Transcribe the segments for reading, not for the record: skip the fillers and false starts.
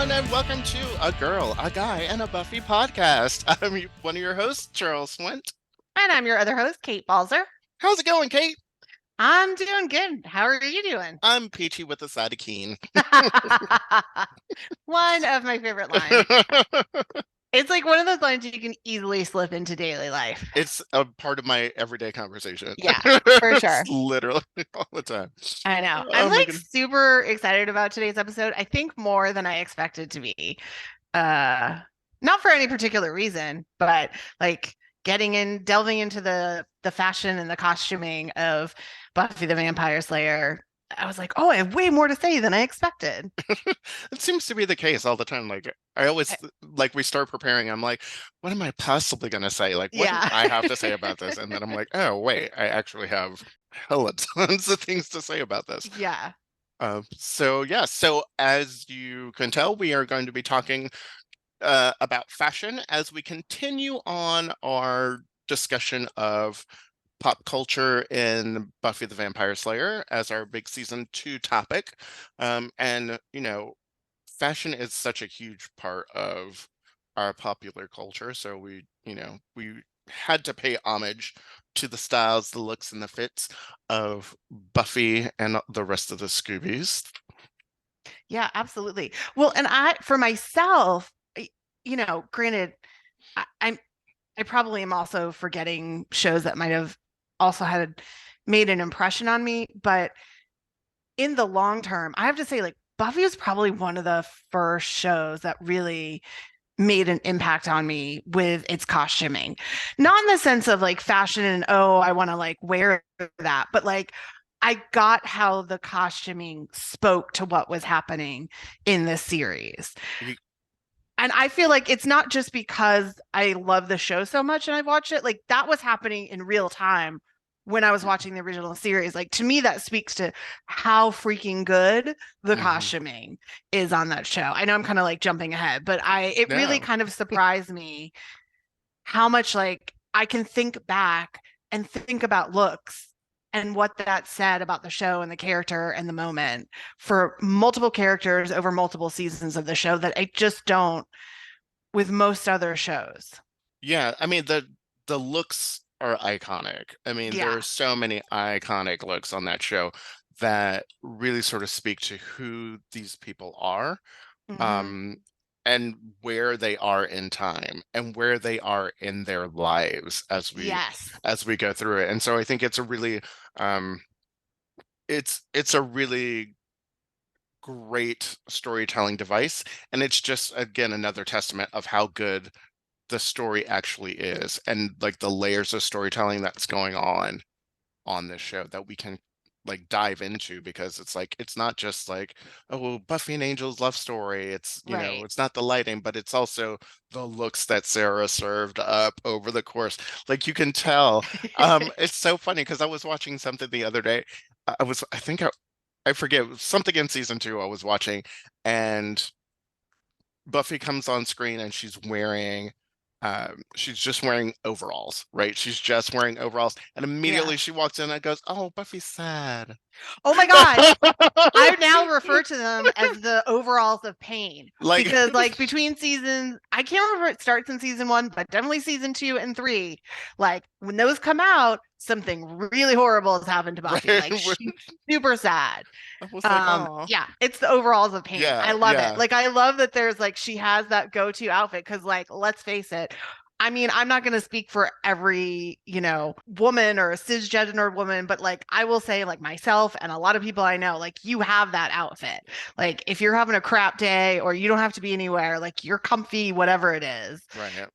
everyone, and welcome to A Girl, a Guy, and a Buffy podcast. I'm one of your hosts, Charles Swint. And I'm your other host, Kate Balzer. How's it going, Kate? I'm doing good. How are you doing? I'm peachy with a side of keen. One of my favorite lines. It's like one of those lines you can easily slip into daily life. It's a part of my everyday conversation. Yeah, for sure. Literally all the time. I know. Oh I'm my like goodness. super excited about today's episode. I think more than I expected to be. Uh Not for any particular reason, but like delving into the fashion and the costuming of Buffy the Vampire Slayer. I was like, oh, I have way more to say than I expected. It seems to be the case all the time. Like I always like we start preparing. I'm like, what am I possibly gonna say? Like, what do Yeah. I have to say about this? And then I'm like, oh wait, I actually have hella tons of things to say about this. Yeah. So as you can tell, we are going to be talking about fashion as we continue on our discussion of pop culture in Buffy the Vampire Slayer as our big season 2 topic. And, fashion is such a huge part of our popular culture. So we had to pay homage to the styles, the looks, and the fits of Buffy and the rest of the Scoobies. Yeah, absolutely. Well, and for myself, granted, I, I'm I probably am also forgetting shows that might have also had made an impression on me, but in the long term, I have to say, like, Buffy was probably one of the first shows that really made an impact on me with its costuming. Not in the sense of like fashion and oh, I want to like wear that, but like I got how the costuming spoke to what was happening in this series. You- And I feel like it's not just because I love the show so much and I've watched it, like that was happening in real time when I was watching the original series. Like to me, that speaks to how freaking good the Mhm. costuming is on that show. I know I'm kind of like jumping ahead, but it really No. kind of surprised me how much like I can think back and think about looks and what that said about the show and the character and the moment for multiple characters over multiple seasons of the show that I just don't with most other shows. Yeah, I mean the looks are iconic. I mean, there Yeah. are so many iconic looks on that show that really sort of speak to who these people are, Mm-hmm. um, and where they are in time and where they are in their lives Yes. as we go through it. And so I think um it's a really great storytelling device. And it's just again another testament of how good the story actually is and like the layers of storytelling that's going on this show that we can like dive into because it's like it's not just like oh Buffy and Angel's love story, Right. it's not the lighting but it's also the looks that Sarah served up over the course, like you can tell. It's so funny because I was watching something the other day. I forget something in season 2 I was watching, and Buffy comes on screen and she's just wearing overalls, right? She's just wearing overalls. And Yeah. immediately she walks in and goes, oh, Buffy's sad. Oh my gosh. I now refer to them as the overalls of pain Like, because, like, between seasons, I can't remember if it starts in season one, but definitely season 2 and 3. Like, when those come out, something really horrible has happened to Buffy. right, Like, she's super sad. I was like, oh, Yeah, it's the overalls of pain. I yeah, love it. yeah. Like, I love that there's like she has that go-to outfit because, like, let's face it, I mean, I'm not going to speak for every, woman or a cisgender woman, but like I will say, like myself and a lot of people I know, like you have that outfit. Like if you're having a crap day or you don't have to be anywhere, like you're comfy, whatever it is, Right.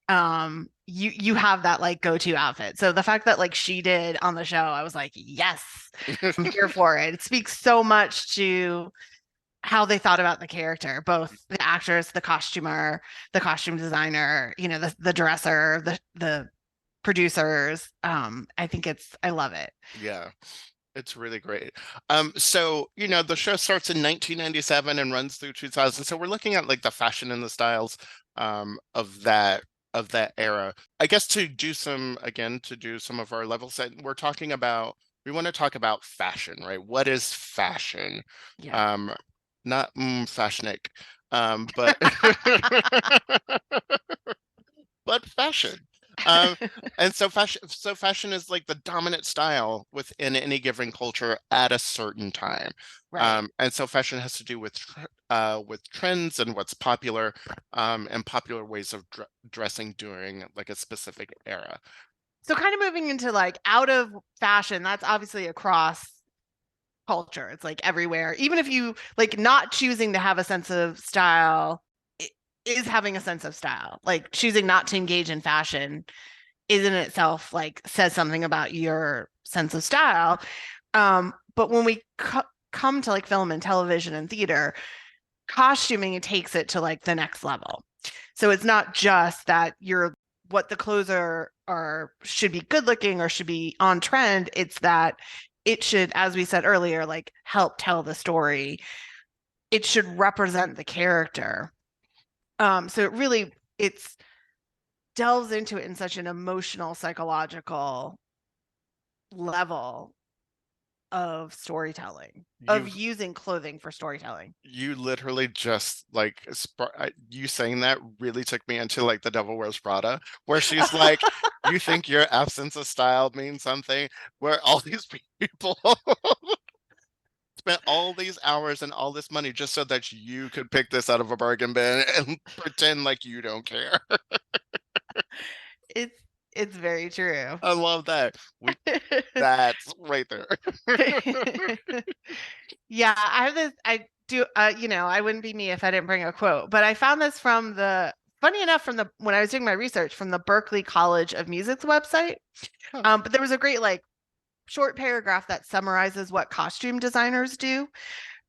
you have that like go-to outfit. So the fact that like she did on the show, I was like, yes, I'm here for it. It speaks so much to how they thought about the character, both the actress, the costumer, the costume designer, the dresser, the producers. I love it. Yeah. It's really great. So, the show starts in 1997 and runs through 2000. So we're looking at like the fashion and the styles of that era. I guess to do some of our level set, we want to talk about fashion, right? What is fashion? Yeah. Um, Not fashionic. But but fashion. Um, and fashion is like the dominant style within any given culture at a certain time. Right. And so fashion has to do with trends and what's popular, and popular ways of dressing during like a specific era. So kind of moving into like out of fashion, that's obviously across culture. It's like everywhere. Even if you like not choosing to have a sense of style is having a sense of style. Like choosing not to engage in fashion is in itself like says something about your sense of style. But when we come to like film and television and theater, costuming takes it to like the next level. So it's not just that you're what the clothes are should be good looking or should be on trend. It's that it should, as we said earlier, like help tell the story. It should represent the character. So it's delves into it in such an emotional, psychological level of storytelling, of You've using clothing for storytelling. you literally just like you saying that really took me into like The Devil Wears Prada, where she's like, "You think your absence of style means something?" Where all these people spent all these hours and all this money just so that you could pick this out of a bargain bin and pretend like you don't care. It's it's very true. I love that. That's right there. Yeah, I have this. I do. I wouldn't be me if I didn't bring a quote. But I found this from the funny enough from the when I was doing my research from the Berklee College of Music's website. Huh. But there was a great like short paragraph that summarizes what costume designers do.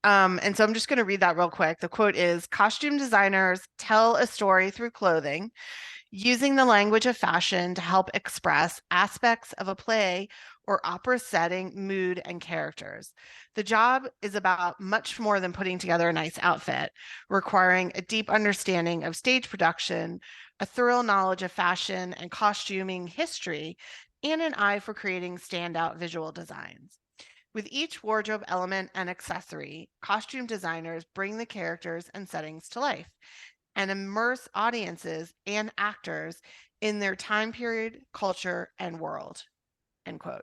And so I'm just going to read that real quick. The quote is: "Costume designers tell a story through clothing, using the language of fashion to help express aspects of a play or opera setting, mood, and characters. The job is about much more than putting together a nice outfit, requiring a deep understanding of stage production, a thorough knowledge of fashion and costuming history, and an eye for creating standout visual designs. With each wardrobe element and accessory, costume designers bring the characters and settings to life and immerse audiences and actors in their time period, culture, and world." End quote.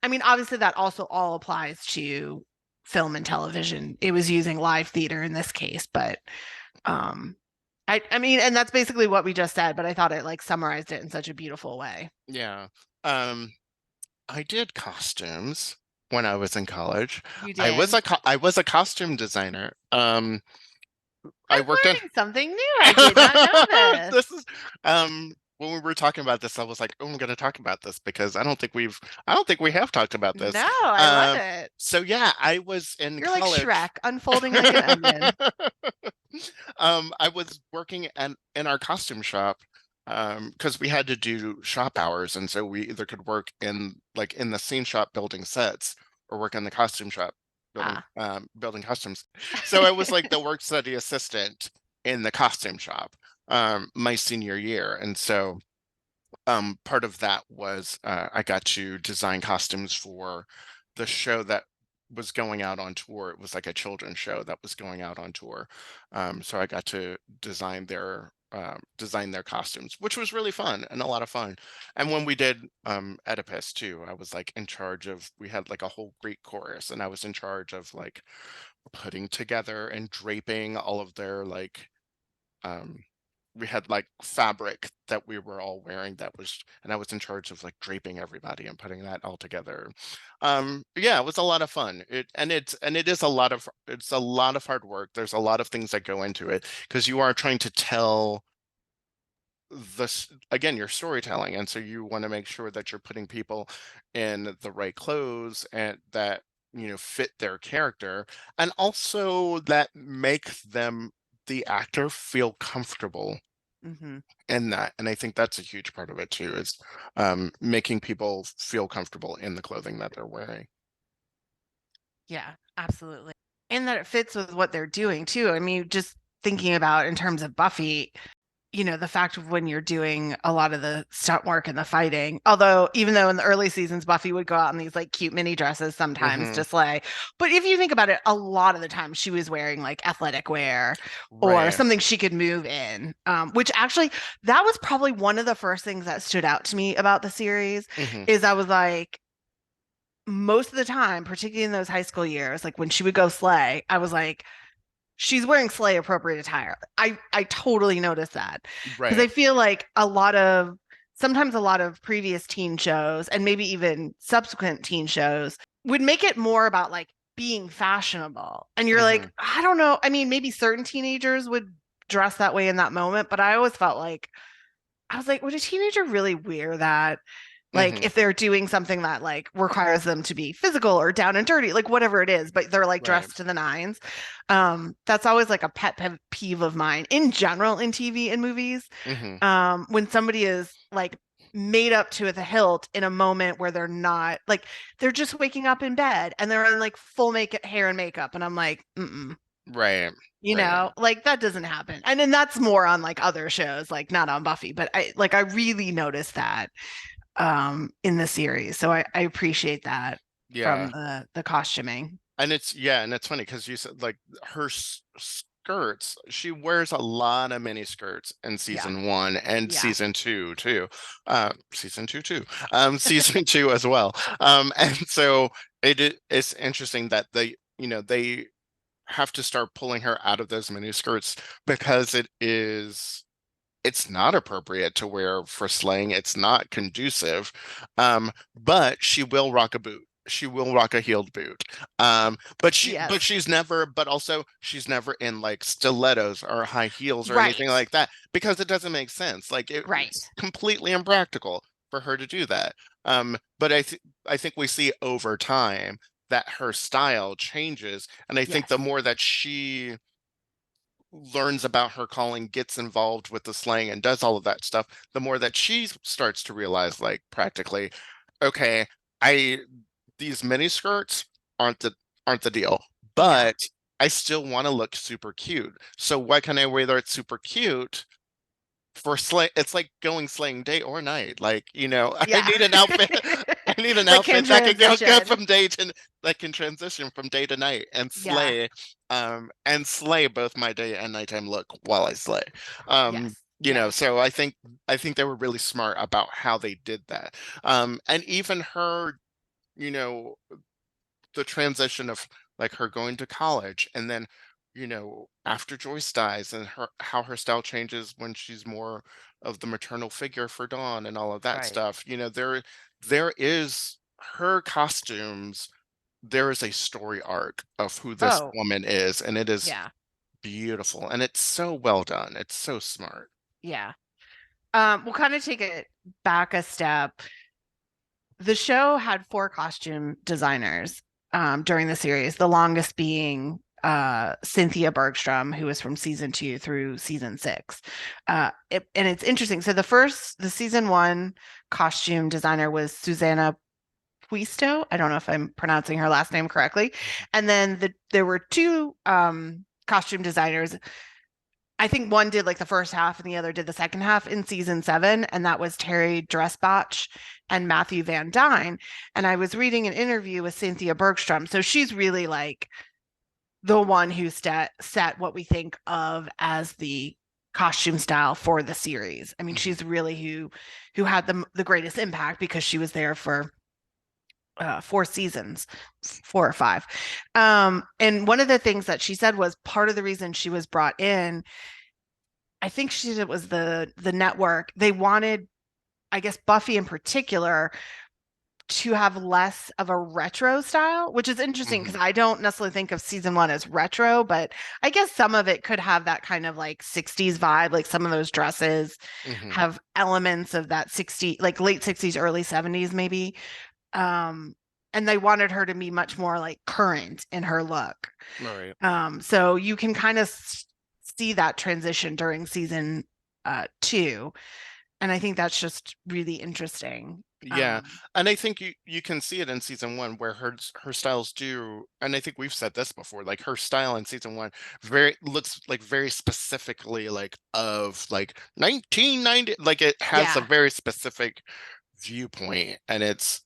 I mean, obviously, that also all applies to film and television. It was using live theater in this case, but um, I mean, and that's basically what we just said, but I thought it like summarized it in such a beautiful way. Yeah. Um, I did costumes when I was in college. You I was did. I was a costume designer. I I'm worked in learning something new. I did not know this. this is when we were talking about this, I was like, "Oh, I'm going to talk about this because I don't think we have talked about this." No, I love Um, it. so yeah, I was in You're like college. Shrek, unfolding like an onion. I was working in our costume shop because we had to do shop hours, and so we either could work in the scene shop building sets or work in the costume shop Ah. building costumes. So I was like the work study assistant in the costume shop my senior year, and so part of that was I got to design costumes for the show that was going out on tour. It was like a children's show that was going out on tour. So I got to design their costumes, which was really fun and a lot of fun. And when we did Oedipus too, I was like in charge of we had like a whole Greek chorus, and I was in charge of like putting together and draping all of their like um we had like fabric that we were all wearing that was and I was in charge of like draping everybody and putting that all together. Yeah, it was a lot of fun. It is a lot of hard work. There's a lot of things that go into it because you are trying to tell this again, your storytelling, and so you want to make sure that you're putting people in the right clothes and that fit their character, and also that make them the actor feel comfortable Hmm. in that. And I think that's a huge part of it too, is making people feel comfortable in the clothing that they're wearing. Yeah, absolutely. And that it fits with what they're doing too. I mean, just thinking about in terms of Buffy, the fact of when you're doing a lot of the stunt work and the fighting, although even though in the early seasons Buffy would go out in these like cute mini dresses sometimes Hmm. to slay, but if you think about it, a lot of the time she was wearing like athletic wear or Right. something she could move in, which actually that was probably one of the first things that stood out to me about the series. Hmm. Is I was like, most of the time, particularly in those high school years, like when she would go slay, I was like, she's wearing sleigh appropriate attire. I totally noticed that because I Right. feel like sometimes a lot of previous teen shows and maybe even subsequent teen shows would make it more about like being fashionable. And you're like, Hmm. I don't know. I mean, maybe certain teenagers would dress that way in that moment, but I always felt like I was like, would a teenager really wear that? Like Hmm. if they're doing something that like requires them to be physical or down and dirty, like whatever it is, but they're like Right. dressed to the nines. That's always like a peeve of mine in general in TV and movies. Hmm. When somebody is like made up to the hilt in a moment where they're not like they're just waking up in bed and they're in like full makeup, hair and makeup, and I'm like, mm-mm. Right. Right. Like that doesn't happen. And then that's more on like other shows, like not on Buffy, but I really noticed that in the series. So I appreciate that from Yeah. the costuming. And it's funny because you said like her skirts, she wears a lot of mini skirts in Yeah. season one and Yeah. season two too. Season two too. Season two as well. And so it's interesting that they have to start pulling her out of those mini skirts because it's not appropriate to wear for slaying. It's not conducive. But she will rock a boot. She will rock a heeled boot. But Yes. she's never in like stilettos or high heels or anything Right. like that because it doesn't make sense. Like Right. it's completely impractical for her to do that. But I think we see over time that her style changes, and I think the Yes. more that she learns about her calling, gets involved with the slang, and does all of that stuff, the more that she starts to realize, like, practically, okay, I these mini skirts aren't the deal, Yeah. but I still want to look super cute. So why can I wear that super cute for slay? It's like going slaying day or night. Like, I Yeah. need an outfit. I need an That can outfit that can go transition. from day to that can transition from day to night Yeah. and slay both my day and nighttime look while I slay. Yes. Yes. So I think they were really smart about how they did that. And even her, you know, the transition of like her going to college and then after Joyce dies and her how her style changes when she's more of the maternal figure for Dawn and all of that Right. stuff. There is her costumes. There is a story arc of who this Oh, woman is, and it is yeah. beautiful, and it's so well done. It's so smart. Yeah. We'll kind of take it back a step. The show had four costume designers during the series, the longest being Cynthia Bergstrom, who was from season 2 through season 6. And it's interesting. So the season 1 costume designer was Susanna Puisto. I don't know if I'm pronouncing her last name correctly. And then there were two costume designers. I think one did like the first half and the other did the second half in season 7, and that was Terry Dressbach and Matthew Van Dyne. And I was reading an interview with Cynthia Bergstrom. So she's really like the one who set what we think of as the costume style for the series. I mean, Mhm. she's really who had the greatest impact because she was there for 4 seasons, 4 or 5. And one of the things that she said was part of the reason she was brought in, I think she said it was the network. They wanted, I guess, Buffy in particular to have less of a retro style, which is interesting because Mhm. I don't necessarily think of season 1 as retro, but I guess some of it could have that kind of like 60s vibe. Like some of those dresses Mhm. have elements of that 60, like late 60s, early 70s, maybe. Um, and they wanted her to be much more like current in her look. All right. So you can kind of see that transition during season 2. And I think that's just really interesting. Yeah, Um, and I think you can see it in season one where her styles do, and I think we've said this before, like her style in season one very looks like very specifically like of like 1990, like it has a yeah. very specific viewpoint, and it's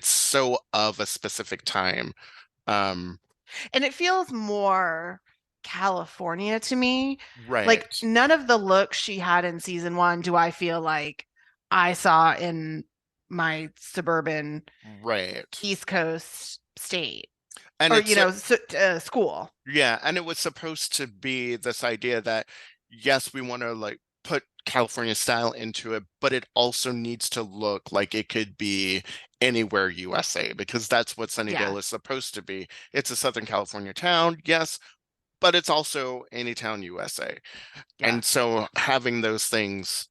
so of a specific time. Um, And it feels more California to me. Like right, none of the looks she had in season one do I feel like I saw in my suburban right, East Coast state and or, it's school. yeah, and it was supposed to be this idea that yes, we want to like put California style into it, but it also needs to look like it could be anywhere USA because that's what Yeah. Sunnydale is supposed to be. It's a Southern California town, yes, but it's also any town USA. Yeah. And so having those things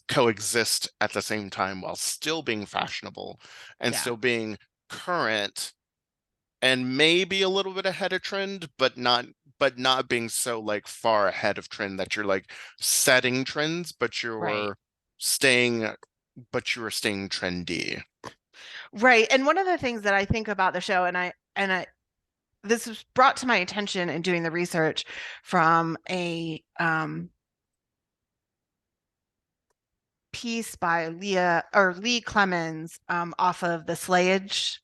coexist at the same time while still being fashionable and Yeah. still being current and maybe a little bit ahead of trend, but not being so like far ahead of trend that you're like setting trends, Right. staying but you're staying trendy. Right. And one of the things that I think about the show, and I this was brought to my attention in doing the research from a piece by Lee Clemens off of the Slayage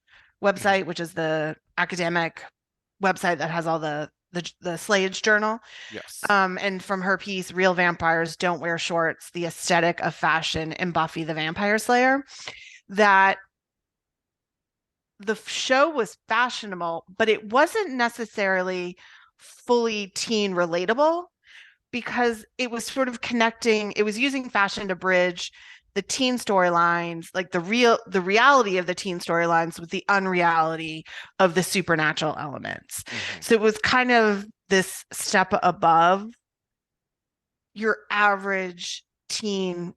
Mhm. website, which is the academic website that has all the Slayage journal. Yes. And from her piece, Real Vampires Don't Wear Shorts, the aesthetic of fashion in Buffy the Vampire Slayer, that the show was fashionable, but it wasn't necessarily fully teen relatable because it was sort of connecting, it was using fashion to bridge the teen storylines, like the reality of the teen storylines with the unreality of the supernatural elements. Hmm. So it was kind of this step above your average teen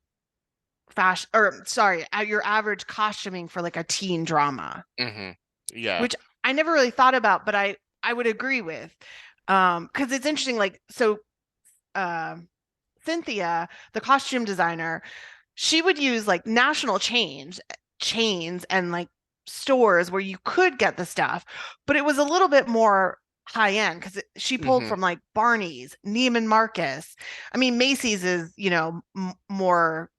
fashion, or sorry, your average costuming for like a teen drama, Hmm. Yeah. which I never really thought about, but I would agree with. Because it's interesting, like so um Cynthia, the costume designer, she would use like national chains and like stores where you could get the stuff, but it was a little bit more high end because she pulled Hmm. from like Barney's, Neiman Marcus. I mean, Macy's is, more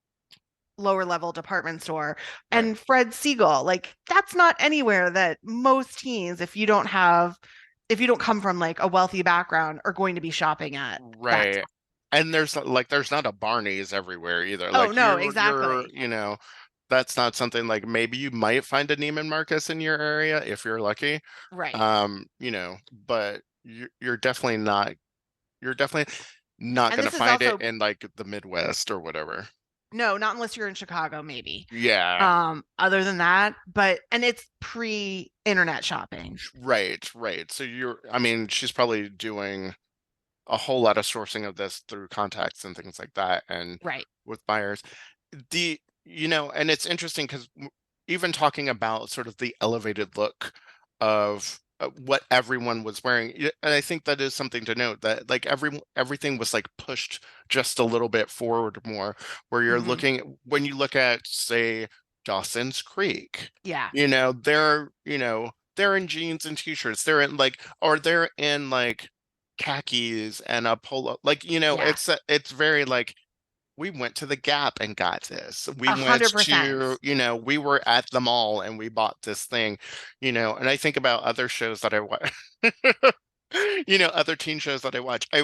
lower level department store, Right. and Fred Siegel. Like that's not anywhere that most teens, if you don't come from like a wealthy background, are going to be shopping at that Right. And there's not a Barney's everywhere either. Oh Like no, you're, exactly. that's not something like maybe you might find a Neiman Marcus in your area if you're lucky. Right. But you're definitely not And gonna this is find it also in like the Midwest or whatever. no, not unless you're in Chicago, maybe. Yeah. Other than that, and it's pre-internet shopping. Right, right. So I mean, she's probably doing a whole lot of sourcing of this through contacts and things like that and Right. with buyers. And it's interesting because even talking about sort of the elevated look of what everyone was wearing, and I think that is something to note that like everything was like pushed just a little bit forward more, where you're Hmm. looking when you look at say Dawson's Creek, Yeah. they're in jeans and t-shirts, they're in like khakis and a polo, like Yeah. it's very like we went to the Gap and got this. We A went hundred percent. to, we were at the mall and we bought this thing, and I think about other shows that I watch, other teen shows that I watch. I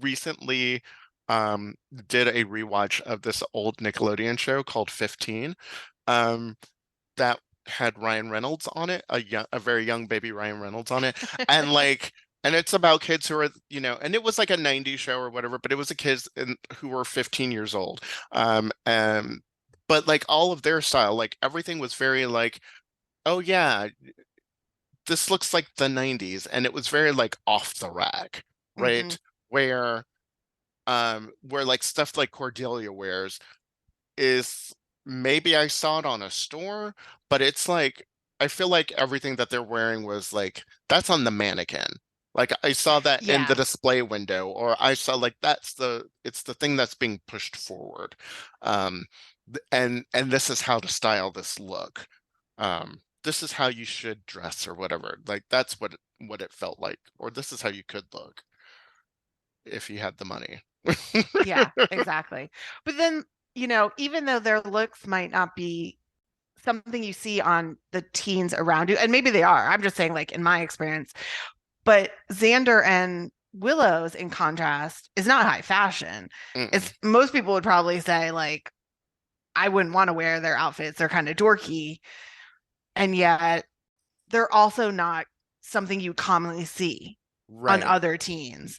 recently did a rewatch of this old Nickelodeon show called 15. Um that had Ryan Reynolds on it, a very young baby Ryan Reynolds on it. And like and it's about kids who are, and it was like a 90s show or whatever, but it was a who were 15 years old. And but like all of their style, like everything was very like, oh yeah, this looks like the 90s. And it was very like off the rack, Hmm. right? Where where like stuff like Cordelia wears is maybe I saw it on a store, but it's like I feel like everything that they're wearing was like that's on the mannequin. Like I saw that in the Yeah. display window, or I saw like it's the thing that's being pushed forward. Um, and this is how to style this look. This is how you should dress or whatever. Like that's what it felt like, or this is how you could look if you had the money. Yeah, exactly. But then, even though their looks might not be something you see on the teens around you, and maybe they are, I'm just saying, like, in my experience, but Xander and Willow's, in contrast, is not high fashion. Mm-mm. It's most people would probably say, like, I wouldn't want to wear their outfits. They're kind of dorky. And yet they're also not something you commonly see on Right, other teens.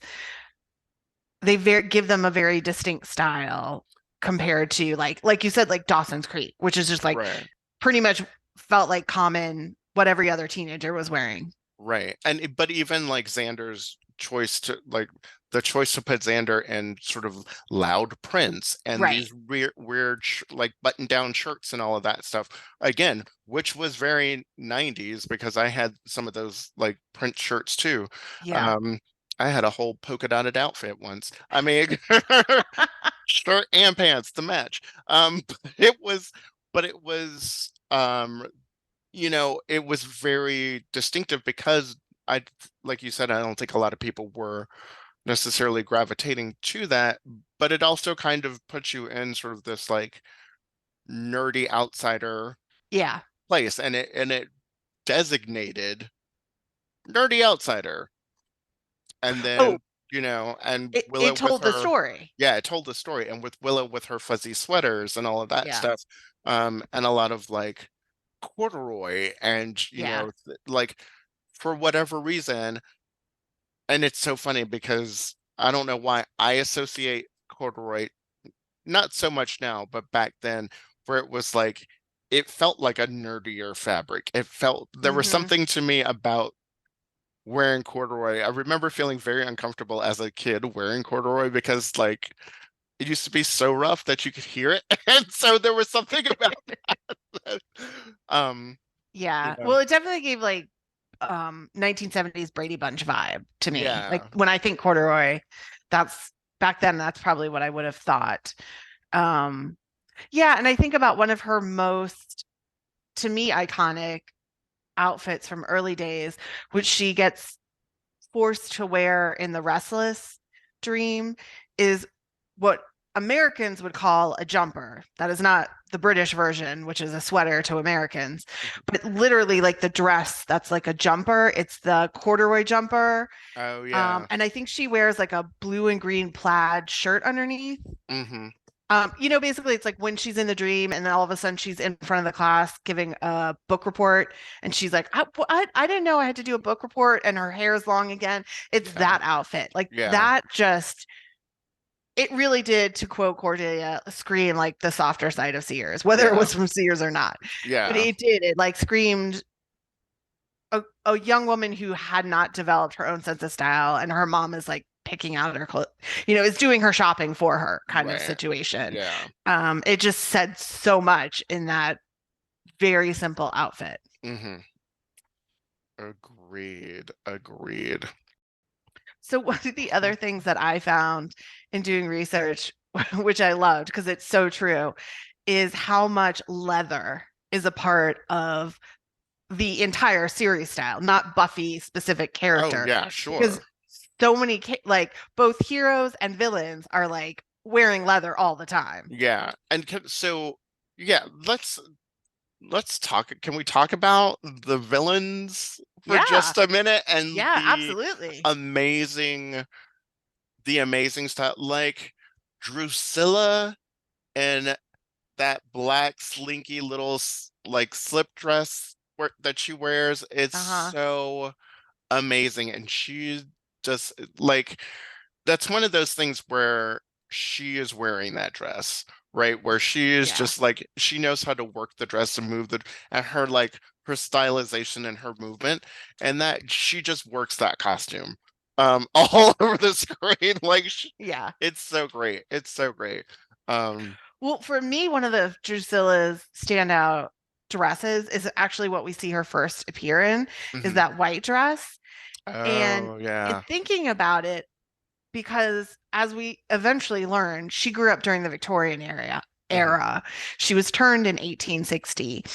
They give them a very distinct style compared to, like you said, like Dawson's Creek, which is just like right. pretty much felt like common what every other teenager was wearing. Right. But even like Xander's choice to like the choice to put Xander in sort of loud prints and Right. these weird like button down shirts and all of that stuff again, which was very 90s because I had some of those like print shirts too. Yeah. Um I had a whole polka dotted outfit once. I mean, shirt and pants to match. It was, but it was it was very distinctive because I, like you said, I don't think a lot of people were necessarily gravitating to that, but it also kind of puts you in sort of this like nerdy outsider Yeah. place, and it designated nerdy outsider, and Oh, then and it Willow with told the her, story. yeah, it told the story, and with Willow with her fuzzy sweaters and all of that Yeah. stuff, and a lot of like corduroy and Yeah. like for whatever reason. And it's so funny because I don't know why I associate corduroy, not so much now, but back then, where it was like it felt like a nerdier fabric. It felt there was Hmm. something to me about wearing corduroy. I remember feeling very uncomfortable as a kid wearing corduroy because like it used to be so rough that you could hear it. And so there was something about that. Um, you Yeah. know, Well, it definitely gave like 1970s Brady Bunch vibe to me. Like yeah. when I think corduroy, that's back then that's probably what I would have thought. Um yeah, and I think about one of her most, to me, iconic outfits from early days, which she gets forced to wear in The Restless Dream, is what Americans would call a jumper. That is not the British version, which is a sweater to Americans, but literally like the dress that's like a jumper. It's the corduroy jumper. Oh yeah. And I think she wears like a blue and green plaid shirt underneath. Hmm. Basically it's like when she's in the dream and then all of a sudden she's in front of the class giving a book report and she's like, I didn't know I had to do a book report and her hair is long again. It's Yeah. that outfit. Like Yeah. that just, it really did, to quote Cordelia, scream like the softer side of Sears, whether it Yeah. was from Sears or not. But Yeah. it did. It like screamed a young woman who had not developed her own sense of style, and her mom is like picking out her clothes, is doing her shopping for her kind of Right. situation. Yeah. It just said so much in that very simple outfit. Hmm. Agreed. Agreed. So one of the other things that I found in doing research, which I loved because it's so true, is how much leather is a part of the entire series style, not Buffy specific Oh character. yeah, Because sure. so many like both heroes and villains are like wearing leather all the time. Yeah. And so yeah, let's talk. Can we talk about the villains for Yeah. just a minute and Yeah, absolutely. amazing the amazing stuff like Drusilla and that black slinky little like slip dress that she wears. It's Uh-huh. so amazing, and she just like that's one of those things where she is wearing that dress, right? Where she is Yeah. just like she knows how to work the dress and move the and her like her stylization and her movement, and that she just works that costume all over the screen. Like Yeah. it's so great. It's so great. Um Well, for me, one of the Drusilla's standout dresses is actually what we see her first appear in, is mhm. that white dress. And Oh in yeah. thinking about it, because as we eventually learn, she grew up during the Victorian era. Hmm. era. She was turned in 1860.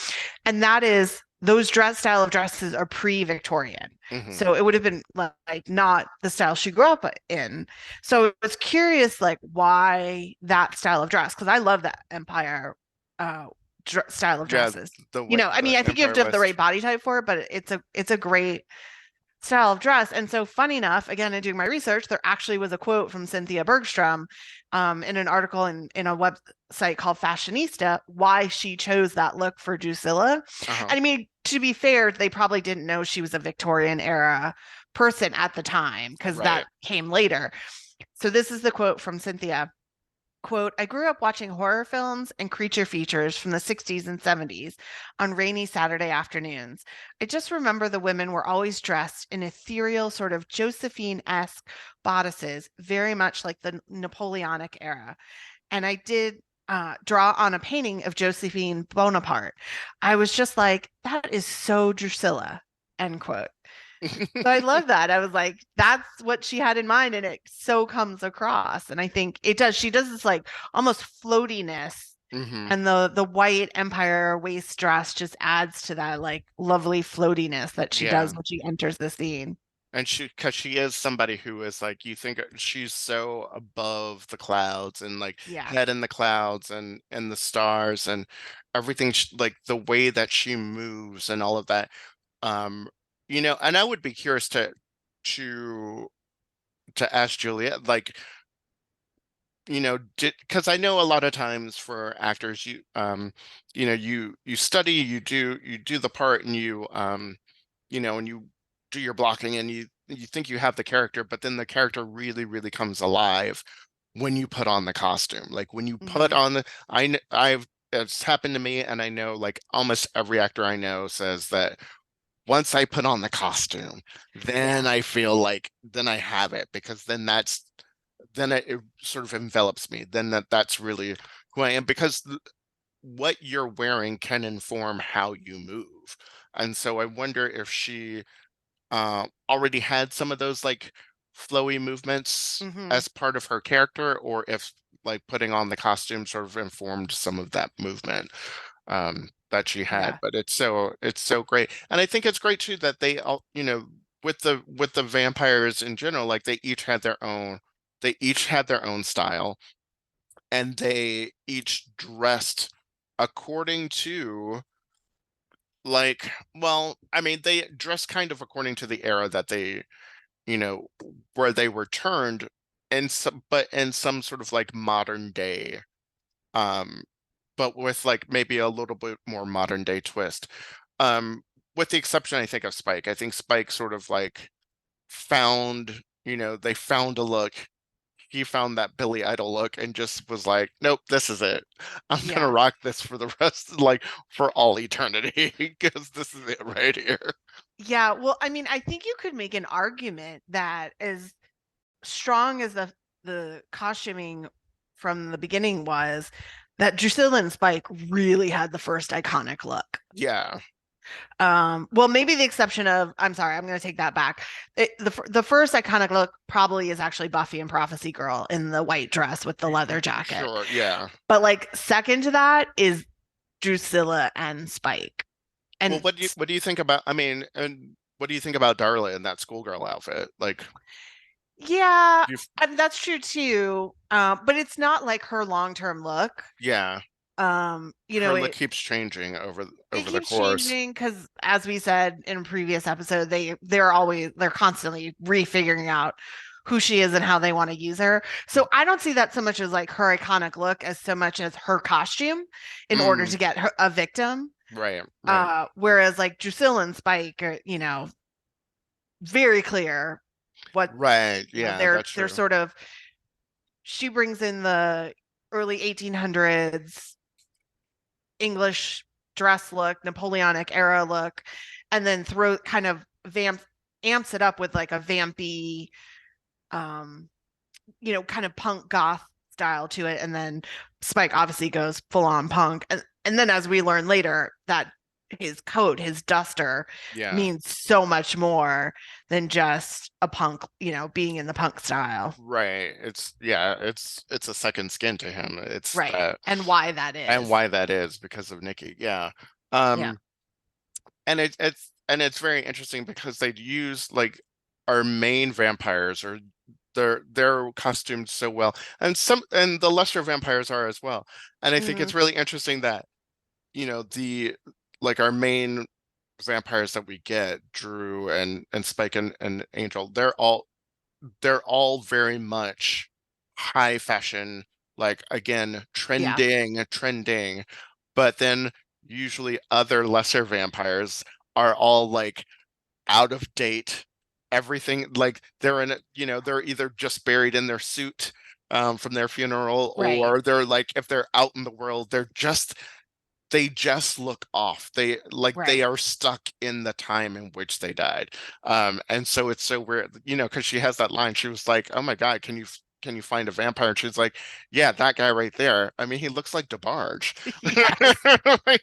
And those style of dresses are pre-Victorian. Hmm. So it would have been like not the style she grew up in. So it was curious, like why that style of dress, because I love that empire style of Yeah, dresses. the You way know, I the mean, I think you have Empire to have the right West. body type for it, but it's a great style of dress. And so, funny enough, again, in doing my research, there actually was a quote from Cynthia Bergstrom in an article in a website called Fashionista, why she chose that look for Drusilla. Uh-huh. And I mean, to be fair, they probably didn't know she was a Victorian era person at the time because Right. that came later. So, this is the quote from Cynthia. Quote, I grew up watching horror films and creature features from the 60s and 70s on rainy Saturday afternoons. I just remember the women were always dressed in ethereal, sort of Josephine-esque bodices, very much like the Napoleonic era. And I did draw on a painting of Josephine Bonaparte. I was just like, that is so Drusilla, end quote. So I love that. I was like, that's what she had in mind, and it so comes across. And I think it does. She does this like almost floatiness, Hmm. and the white empire waist dress just adds to that like lovely floatiness that she Yeah. does when she enters the scene. And because she is somebody who is like, you think she's so above the clouds and like Yeah. head in the clouds and the stars and everything, like the way that she moves and all of that. Um, and I would be curious to to ask Juliet, like, because I know a lot of times for actors, you study, you do the part, and and you do your blocking, and you think you have the character, but then the character really, really comes alive when you put on the costume. Like when you put Hmm. on the, I've it's happened to me, and I know like almost every actor I know says that once I put on the costume, then Yeah. I feel like then I have it because then it sort of envelops me. Then that's really who I am because what you're wearing can inform how you move. And so I wonder if she already had some of those like flowy movements Hmm. as part of her character, or if like putting on the costume sort of informed some of that movement that she had. Yeah. But it's so great, and I think it's great too that they all with the vampires in general, like they each had their own style, and they each dressed according to like well, I mean, they dressed kind of according to the era that they you know, where they were turned but in some sort of like modern day, um, but with like maybe a little bit more modern day twist. Um, with the exception, I think, of Spike. I think Spike sort of like they found a look. He found that Billy Idol look and just was like, nope, this is it. I'm gonna Yeah. rock this for the rest, like for all eternity, because this is it right here. Yeah. Well, I mean, I think you could make an argument that as strong as the costuming from the beginning was, that Drusilla and Spike really had the first iconic look. Yeah. Well, maybe the exception of, I'm sorry, I'm going to take that back. The first iconic look probably is actually Buffy and Prophecy Girl in the white dress with the leather jacket. Sure. Yeah. But like second to that is Drusilla and Spike. Well, And what do you think about? I mean, and what do you think about Darla in that schoolgirl outfit? Like, yeah, you, that's true too. But it's not like her long-term look. yeah, You her know, look it keeps changing over it over the keeps course. changing because, as we said in a previous episode, they're constantly refiguring out who she is and how they want to use her. So I don't see that so much as like her iconic look as so much as her costume in order Mm, to get her a victim. right, right, Whereas like Drusilla and Spike are, very clear what, right. Yeah, they're that's they're true. sort of, she brings in the early 1800s English dress look, Napoleonic era look, and then throw kind of amps it up with like a vampy, um, kind of punk goth style to it. And then Spike obviously goes full on punk. And then as we learn later, that his coat, his duster Yeah. means so much more than just a punk, being in the punk style. Right. It's a second skin to him. It's Right. that, And why that and is. why that is because of Nikki. Yeah. Yeah. Um and it's very interesting because they'd use like our main vampires or their costumed so well. And the lesser vampires are as well. And I think Hmm. it's really interesting that, the like our main vampires that we get, Drew and Spike and Angel, they're all very much high fashion, like again, Yeah. trending. But then usually other lesser vampires are all like out of date. Everything like they're in it, they're either just buried in their suit from their funeral, Right. or they're like if they're out in the world, they just look off. They Right. are stuck in the time in which they died. And so it's so weird, because she has that line. She was like, "Oh my God, can you find a vampire?" And she's like, "Yeah, that guy right there. I mean, he looks like DeBarge." Yes. Like,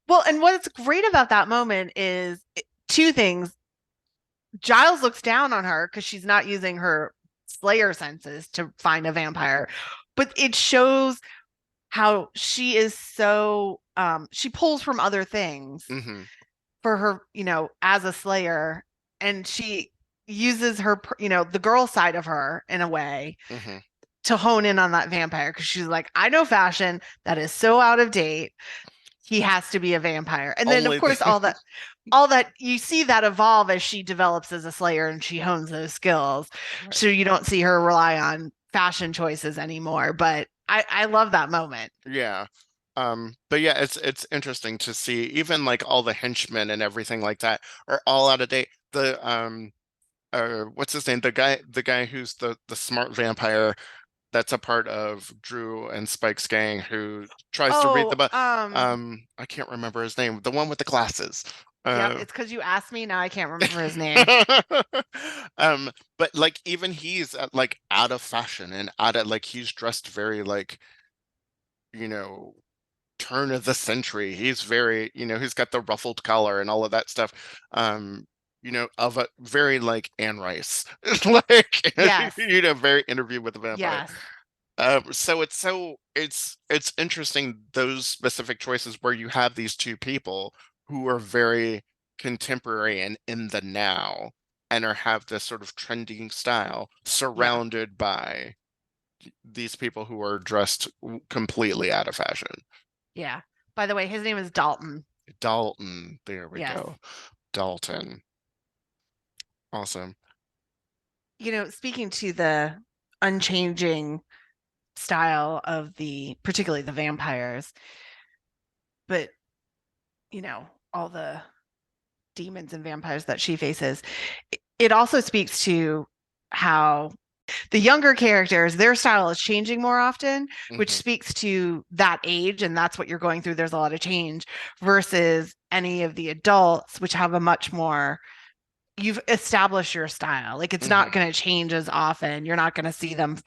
Well, and what's great about that moment is two things. Giles looks down on her because she's not using her Slayer senses to find a vampire, but it shows how she is so she pulls from other things mhm, for her, as a Slayer, and she uses her, the girl side of her in a way mhm. to hone in on that vampire because she's like, I know fashion that is so out of date. He has to be a vampire. And then of Only course the, all that you see that evolve as she develops as a Slayer and she hones those skills. right. So you don't see her rely on fashion choices anymore. But I love that moment. Yeah. But yeah, it's interesting to see even like all the henchmen and everything like that are all out of date. What's his name? The guy who's the smart vampire that's a part of Drew and Spike's gang who tries to read the Oh, book. I can't remember his name. The one with the glasses. yep, Uh, it's because you asked me. Now I can't remember his name. um, but like even he's like out of fashion and out of like he's dressed very like, you know, turn of the century. He's very, he's got the ruffled collar and all of that stuff. Of a very like Anne Rice, like Yes. very Interview with the Vampire. Yes. So it's interesting those specific choices where you have these two people who are very contemporary and in the now and have this sort of trending style Yeah. surrounded by these people who are dressed completely out of fashion. Yeah. By the way, his name is Dalton. Dalton, there we Yes. go. Dalton. Awesome. Speaking to the unchanging style of particularly the vampires, but all the demons and vampires that she faces, it also speaks to how the younger characters, their style is changing more often, which Hmm. speaks to that age. And that's what you're going through. There's a lot of change versus any of the adults, which have a much more, you've established your style. Like it's not Hmm. going to change as often. You're not going to see them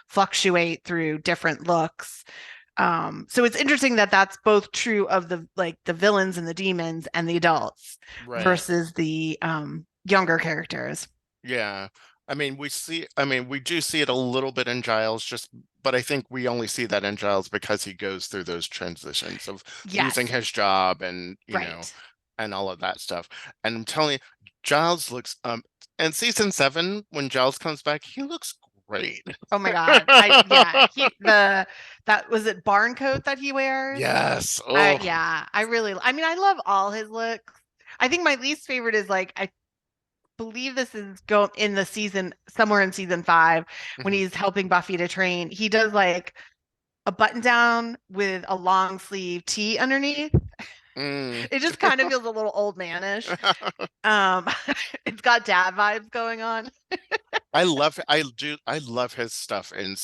fluctuate through different looks. So it's interesting that that's both true of the villains and the demons and the adults Right. versus the younger characters. Yeah. We do see it a little bit in Giles, but I think we only see that in Giles because he goes through those transitions of losing Yes, his job and, right. and all of that stuff. And I'm telling you, Giles looks, in season 7, when Giles comes back, he looks great. Oh my God. Yeah, that was it barn coat that he wears. Yes. Oh. Yeah, I love all his looks. I think my least favorite is like, I believe this is go in the season somewhere in season 5 when Mhm. he's helping Buffy to train. He does like a button down with a long sleeve tee underneath. Mm. It just kind of feels a little old manish. Um, it's got dad vibes going on. I love his stuff in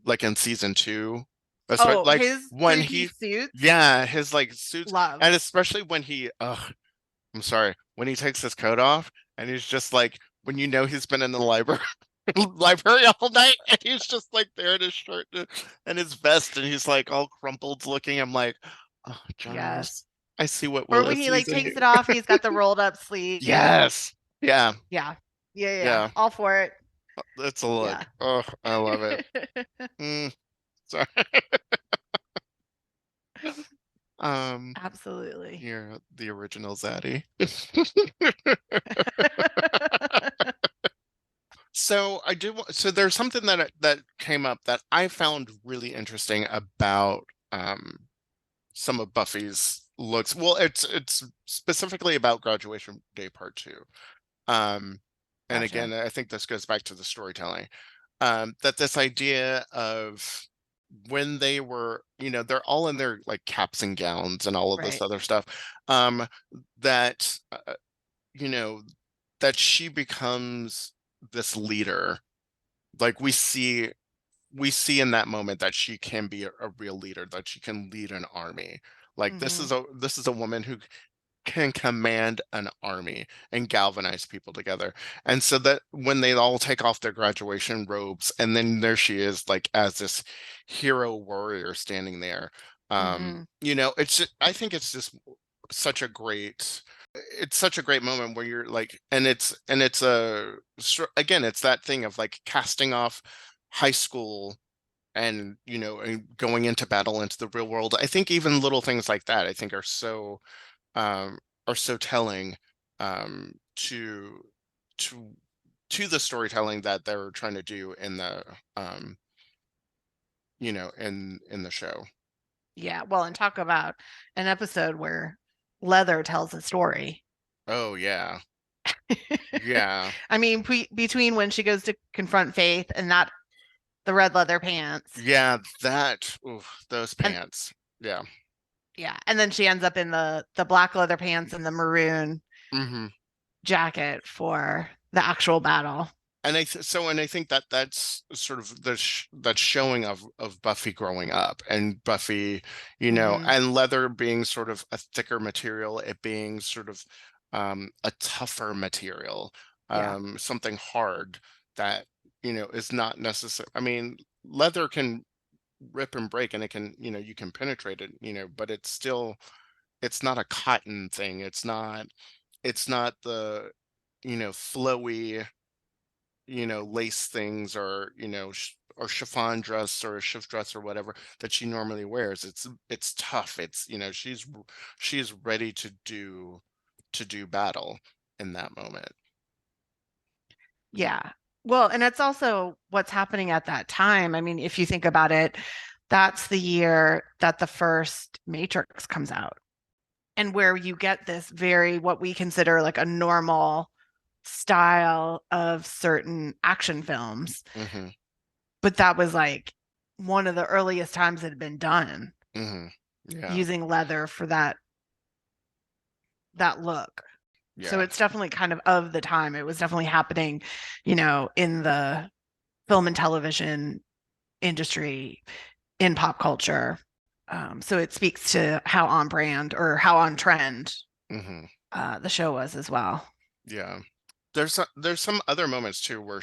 like in season 2. Especially Oh, like his when he, three-piece suits, yeah, his like suits, love. and especially when I'm sorry, when he takes his coat off and he's just like, when he's been in the library library all night and he's just like there in his shirt and his vest and he's like all crumpled looking. I'm like, oh, Yes. Giles. I see what Or when Willis he sees like in takes you. it off and he's got the rolled up sleeves. Yes. Yeah. Yeah. Yeah, yeah. Yeah. All for it. That's a Yeah. look. Oh, I love it. Mm, sorry. Um, Absolutely. you're the original Zaddy. So I do. So there's something that came up that I found really interesting about some of Buffy's looks. Well, it's specifically about Graduation Day Part Two. Um, and Gotcha. again, I think this goes back to the storytelling. That this idea of when they were, they're all in their like caps and gowns and all of this Right. other stuff. Um, that you know, that she becomes this leader. Like we see in that moment that she can be a real leader, that she can lead an army. Like Hmm. this is a woman who can command an army and galvanize people together. And so that when they all take off their graduation robes, and then there she is, like as this hero warrior standing there. Hmm. I think such a great it's such a great moment where you're like, and it's again, it's that thing of like casting off high school and and going into battle into the real world. I think even little things like that I think um, are so telling to to the storytelling that they're trying to do in the um, in the show. Yeah. Well, and talk about an episode where leather tells a story. Oh yeah, yeah, I mean, between when she goes to confront Faith and not the red leather pants, yeah. That oof, those and pants. Yeah. yeah, and then she ends up in the black leather pants and the maroon Hmm. jacket for the actual battle. And I think that that's sort of that showing of Buffy growing up, and Buffy, Hmm. and leather being sort of a thicker material, it being sort of a tougher material, Yeah. something hard that is not necessary. I mean, leather can rip and break, and it can you can penetrate it, but it's not a cotton thing. It's not the flowy lace things, or or chiffon dress or a shift dress or whatever that she normally wears. It's tough. It's she's ready to do battle in that moment. Yeah. Well, and it's also what's happening at that time. I mean, if you think about it, that's the year that the first Matrix comes out, and where you get this very, what we consider like a normal style of certain action films. Hmm. But that was like one of the earliest times it had been done Hmm. Yeah. using leather for that look. So Yeah. it's definitely kind of the time. It was definitely happening, in the film and television industry, in pop culture. So it speaks to how on brand or how on trend Hmm. the show was as well. Yeah. There's some other moments too where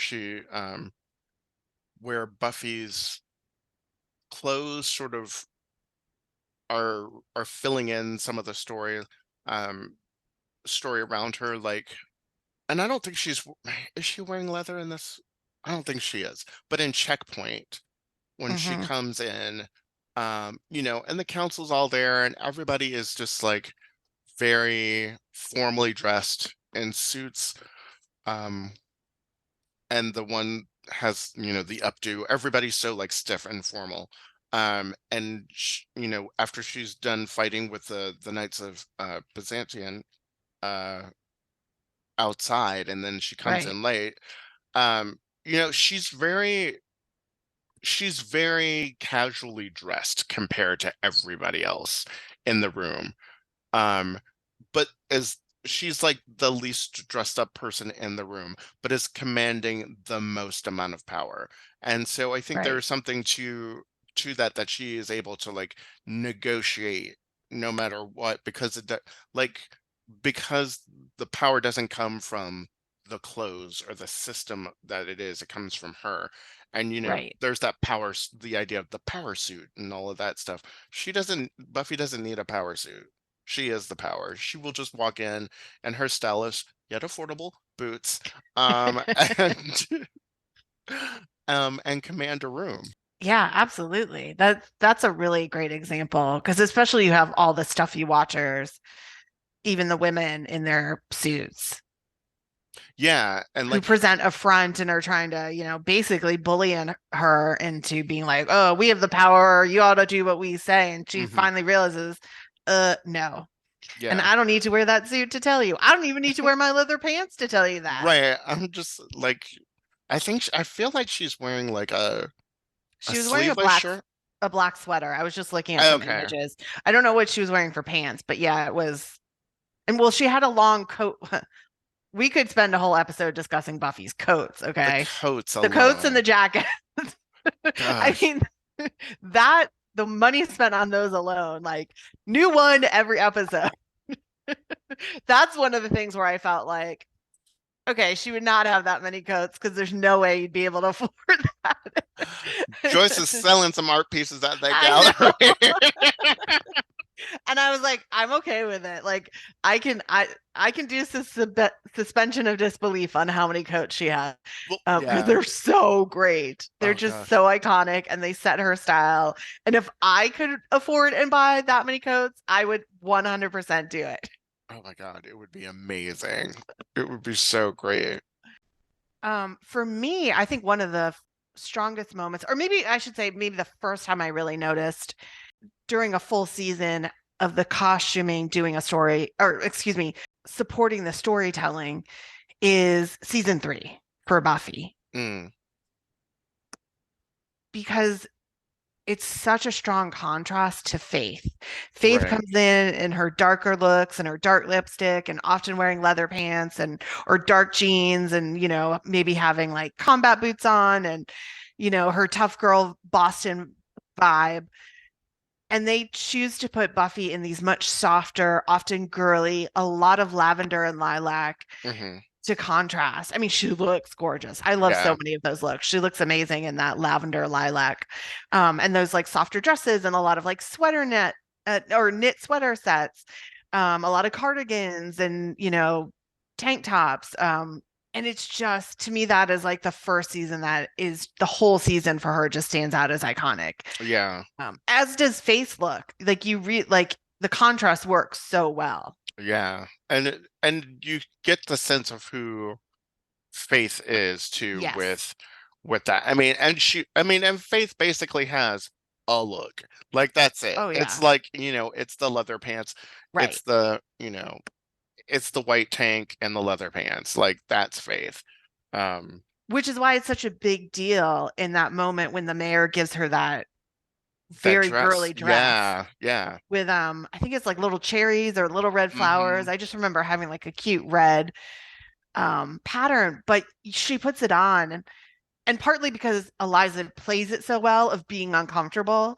where Buffy's clothes sort of are filling in some of the um story around her, like. And I don't think is she wearing leather in this? I don't think she is. But in Checkpoint, when she Hmm. comes in, and the council's all there, and everybody is just like very formally dressed in suits, um, and the one has, the updo. Everybody's so like stiff and formal. And after she's done fighting with the Knights of Byzantium, uh, outside, and then she comes Right. in late. um she's very casually dressed compared to everybody else in the room. um but as she's like the least dressed up person in the room, but is commanding the most amount of power. And so I think Right. there's something to that she is able to like negotiate no matter what, because like because the power doesn't come from the clothes or the system that it comes from her. And Right. there's that the idea of the power suit and all of that stuff. Buffy doesn't need a power suit. She is the power. She will just walk in and her stylish yet affordable boots, and and command a room. Yeah, absolutely. That's a really great example because especially you have all the stuffy watchers, even the women in their suits Yeah, and who like, present a front and are trying to, basically bully her into being like, "Oh, we have the power. You ought to do what we say." And she mhm, finally realizes, no. And yeah, I don't need to wear that suit to tell you. I don't even need to wear my leather pants to tell you that. right. I'm just like, I feel like she's wearing like a She was wearing sleeveless shirt. a black sweater. I was just looking at some Okay, images. I don't know what she was wearing for pants, but yeah, it was. And well, she had a long coat. We could spend a whole episode discussing Buffy's coats, the okay? coats The coats and the alone. jacket. I Gosh. mean, that the money spent on those alone, like new one every episode. That's one of the things where I felt like, okay, she would not have that many coats because there's no way you'd be able to afford that. Joyce is selling some art pieces at that I know. gallery. And I was like, I'm okay with it. Like I can do suspension of disbelief on how many coats she had. Well, Because yeah. they're so great. They're Oh just gosh. so iconic and they set her style. And if I could afford and buy that many coats, I would 100% do it. Oh my God, it would be amazing. It would be so great. For me, I think one of the strongest moments, or maybe I should say, maybe the first time I really noticed during a full season of the costuming doing a story, or excuse me, supporting the storytelling is season 3 for Buffy Mm, because it's such a strong contrast to Faith. Faith right. comes in her darker looks and her dark lipstick and often wearing leather pants and or dark jeans and maybe having like combat boots on and her tough girl Boston vibe. And they choose to put Buffy in these much softer, often girly, a lot of lavender and lilac Hmm. to contrast. I mean, she looks gorgeous. I love so Yeah. many of those looks. She looks amazing in that lavender lilac. And those like softer dresses and a lot of like sweater knit or knit sweater sets, a lot of cardigans and, tank tops. And it's just to me that is like the first season that is the whole season for her just stands out as iconic. Yeah. As does Face look. Like you read like the contrast works so well. Yeah. And you get the sense of who Faith is too Yes. with that. And Faith basically has a look. Like that's it. Oh It's yeah. like, it's the leather pants, Right. it's it's the white tank and the leather pants. Like that's Faith. Um, Which is why it's such a big deal in that moment when the mayor gives her that that very dress. girly dress Yeah, yeah. with I think it's like little cherries or little red flowers. Hmm. I just remember having like a cute red pattern, but she puts it on and partly because Eliza plays it so well of being uncomfortable,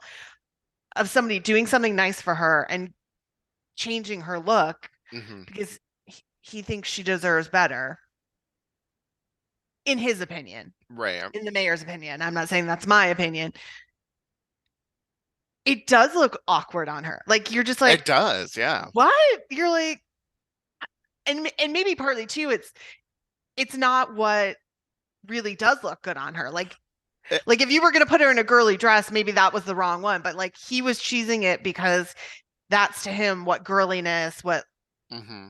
of somebody doing something nice for her and changing her look Hmm. because he thinks she deserves better in his opinion, Right. in the mayor's opinion. I'm not saying that's my opinion. It does look awkward on her. Like you're just It like, does, yeah. what? You're like, and maybe partly too, it's not what really does look good on her. It, Like if you were gonna put her in a girly dress, maybe that was the wrong one. But like he was choosing it because that's to him what girliness, hmm